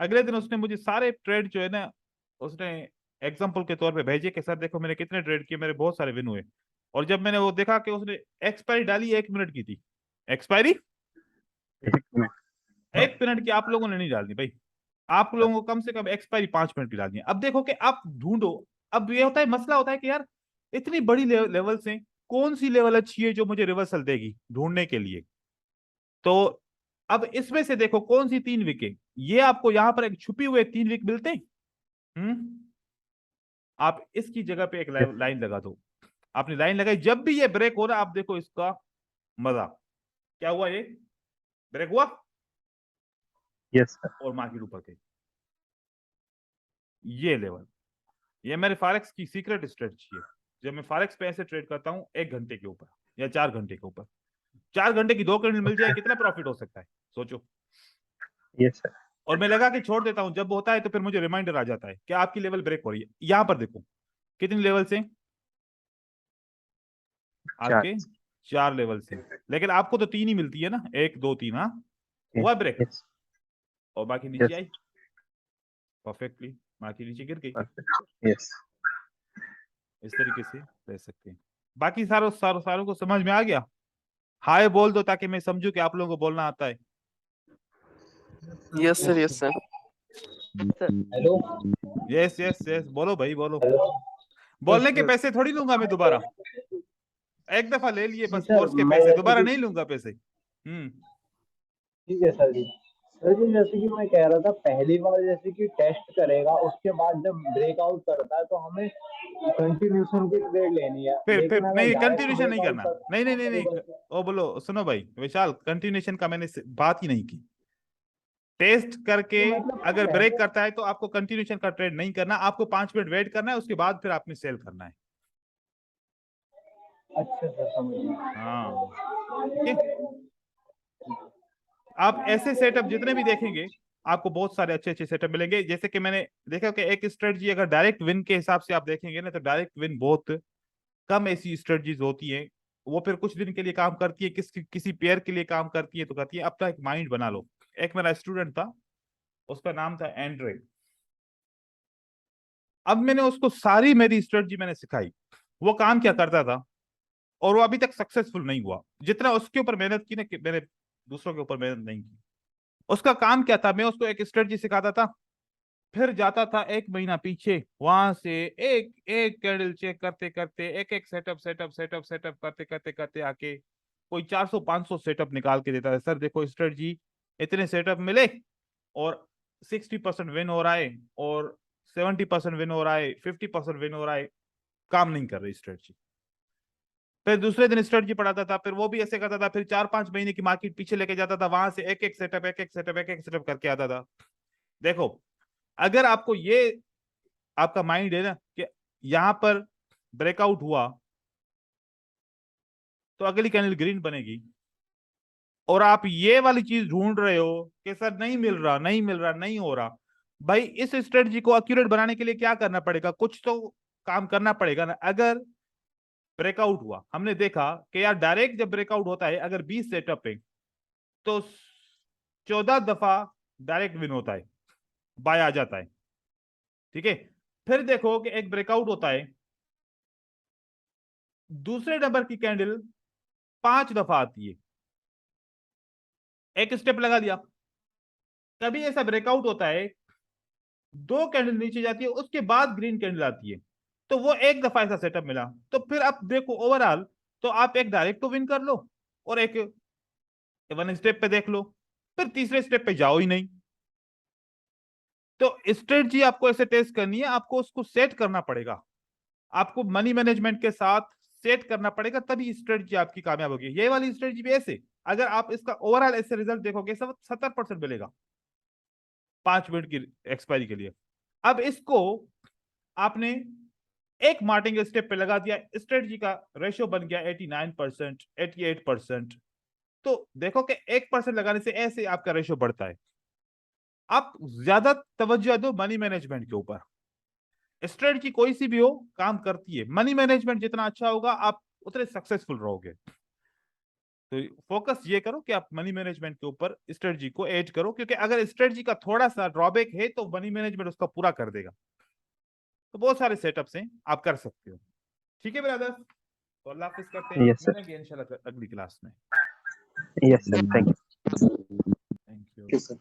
अगले दिन उसने मुझे सारे ट्रेड जो है ना, उसने एग्जाम्पल के तौर पे भेजे कि सर देखो मैंने कितने ट्रेड किए, मेरे बहुत सारे विन हुए। और जब मैंने वो देखा कि उसने एक्सपायरी डाली 1 मिनट की थी, एक्सपायरी 1 मिनट। 1 मिनट की आप लोगों ने नहीं डालनी भाई, आप लोगों को कम से कम एक्सपायरी 5 मिनट की डालनी है। अब देखो कि आप ढूंढो, अब ये होता है, मसला होता है कि यार इतनी बड़ी लेवल से कौन सी लेवल अच्छी है जो मुझे रिवर्सल देगी ढूंढने के लिए। तो अब इसमें से देखो कौन सी 3 विकेट, ये आपको यहां पर एक छुपी हुए 3 विकेट मिलते हैं। आप इसकी जगह पे एक लाइन लगा दो। आपने लाइन लगाई, जब भी ये ब्रेक हो रहा आप देखो इसका मजा क्या हुआ, ये ब्रेक हुआ यस सर। और मार्केट ऊपर गई। ये लेवल, ये मेरे फॉरेक्स की सीक्रेट स्ट्रेटजी है। जब मैं फॉरेक्स पे ऐसे ट्रेड करता हूं 1 घंटे के ऊपर या 4 घंटे के ऊपर, 4 घंटे की 2 कैंडल मिल जाए, कितना प्रॉफिट हो सकता है सोचो। Yes sir. और मैं लगा के छोड़ देता हूं, जब होता है तो फिर मुझे रिमाइंडर आ जाता है कि आपकी लेवल ब्रेक हो रही है। यहां पर देखो कितनी लेवल से, 4। आपके 4 लेवल से, लेकिन आपको तो 3 ही मिलती है ना, 1 2 3। हाँ, हुआ ब्रेक यस। और बाकी नीचे यस। आई परफेक्टली, बाकी नीचे गिर गई। परफेक्ट। यस। इस तरीके से ले सकते हैं। बाकी सारों को समझ में आ गया? हाय बोल दो ताकि मैं समझूं कि आप लोगों को बोलना आता है। Yes sir, yes sir. Hello yes yes yes, बोलो भाई बोलो। हेलो। बोलने के पैसे थोड़ी लूंगा मैं दोबारा, एक दफा ले लिए जी बस सर, कोर्स के मैं पैसे, जैसे दोबारा कि नहीं लूंगा पैसे। ठीक है सर जी। सर जी जैसे कि मैं कह रहा था, पहली बार जैसे कि टेस्ट करेगा, उसके बाद जब ब्रेकआउट करता है तो हमें कंटिन्यूशन की ट्रेड लेनी है, फिर लेकिन अगर नहीं, डायरेक्ट कंटिन्यूशन नहीं ब्रेकआउट करना। करता नहीं है नहीं तो नहीं नहीं, ओ बोलो, सुनो भाई विशाल, कंटिन्यूशन का मैंने बात ही नहीं की। टेस्ट करके तो मतलब अगर ब्रेक पहले। करता है तो आपको कंटिन्यूशन का ट्रेड नहीं करना, आपको 5 मिनट वेट करना है, उसके बाद फिर आपने सेल करना है। अच्छा सर, समझ गया। हाँ ठीक है। आप ऐसे सेटअप जितने भी देखेंगे आपको बहुत सारे अच्छे अच्छे सेटअप मिलेंगे। जैसे कि मैंने देखा कि एक स्ट्रेटजी अगर डायरेक्ट विन के हिसाब से आप देखेंगे ना, तो डायरेक्ट विन बहुत कम ऐसी स्ट्रेटजीज होती हैं। वो फिर कुछ दिन के लिए काम करती है, किसी पेयर के लिए काम करती है, तो करती है। अपना एक माइंड बना लो। एक मेरा स्टूडेंट था, उसका नाम था एंड्रे। अब मैंने उसको सारी मेरी स्ट्रेटजी मैंने सिखाई। वो काम क्या करता था, और वो अभी तक सक्सेसफुल नहीं हुआ। जितना उसके ऊपर मेहनत की ना, कि मैंने दूसरों के ऊपर मेहनत नहीं की। उसका काम क्या था, मैं उसको एक स्ट्रेटजी सिखाता था, फिर जाता था 1 महीना पीछे, वहां से एक एक कैंडल चेक करते करते, एक एक सेटअप सेटअप सेटअप सेटअप करते करते करते आके कोई 400-500 सेटअप निकाल के देता है। सर देखो स्ट्रेटजी, इतने सेटअप मिले और 60% विन हो रहा है, और 70% विन हो रहा है, 50% विन हो रहा है, काम नहीं कर रही स्ट्रेटजी। फिर दूसरे दिन स्ट्रेटजी पढ़ाता था, फिर वो भी ऐसे करता था, फिर 4-5 महीने की मार्केट पीछे लेके जाता था, वहां से एक एक सेटअप एक एक सेटअप एक एक सेटअप करके आता था। देखो, अगर आपको ये आपका माइंड है ना कि यहां पर ब्रेकआउट हुआ तो अगली कैंडल ग्रीन बनेगी, और आप ये वाली चीज ढूंढ रहे हो कि सर नहीं मिल रहा नहीं मिल रहा नहीं हो रहा, भाई इस स्ट्रेटजी को एक्यूरेट बनाने के लिए क्या करना पड़ेगा? कुछ तो काम करना पड़ेगा ना। अगर ब्रेकआउट हुआ, हमने देखा कि यार डायरेक्ट जब ब्रेकआउट होता है, अगर 20 सेटअप है तो 14 दफा डायरेक्ट विन होता है, बाय आ जाता है। ठीक है। फिर देखो कि एक ब्रेकआउट होता है, दूसरे नंबर की कैंडल 5 दफा आती है, एक स्टेप लगा दिया। कभी ऐसा ब्रेकआउट होता है, 2 कैंडल नीचे जाती है, उसके बाद ग्रीन कैंडल आती है, तो वो एक दफा ऐसा सेटअप मिला। तो फिर आप देखो ओवरऑल, तो आप एक डायरेक्ट को विन कर लो, और एक 1 स्टेप पे देख लो, फिर तीसरे स्टेप पे जाओ ही नहीं। तो स्ट्रेटजी आपको ऐसे टेस्ट करनी है, आपको उसको सेट करना पड़ेगा, आपको मनी मैनेजमेंट के साथ सेट करना पड़ेगा, तभी स्ट्रेटजी आपकी कामयाब होगी। ये वाली स्ट्रेटजी भी ऐसे, अगर आप इसका ओवरऑल ऐसे रिजल्ट देखोगे, सब 70% मिलेगा 5 मिनट की एक्सपायरी के लिए। अब इसको आपने एक मार्टिंग स्टेप पे लगा दिया, स्ट्रेटजी का रेशियो बन गया 89%, 88%। तो देखो कि 1% लगाने से ऐसे आपका रेशियो बढ़ता है। आप ज्यादा तवज्जो दो मनी मैनेजमेंट के ऊपर। स्ट्रेटजी कोई सी भी हो, काम करती है। मनी मैनेजमेंट जितना अच्छा होगा, आप उतने सक्सेसफुल रहोगे। तो फोकस ये करो कि आप मनी मैनेजमेंट के ऊपर स्ट्रेटजी को ऐड करो, क्योंकि अगर स्ट्रेटजी का थोड़ा सा ड्रॉबैक है तो मनी मैनेजमेंट उसका पूरा कर देगा। तो बहुत सारे सेटअप्स हैं, आप कर सकते हो। ठीक है ब्रदर, तो अल्लाह हाफिज करते हैं, यस सर, मिलेंगे इंशाल्लाह अगली क्लास में। Yes sir, thank you. Thank you. Sir.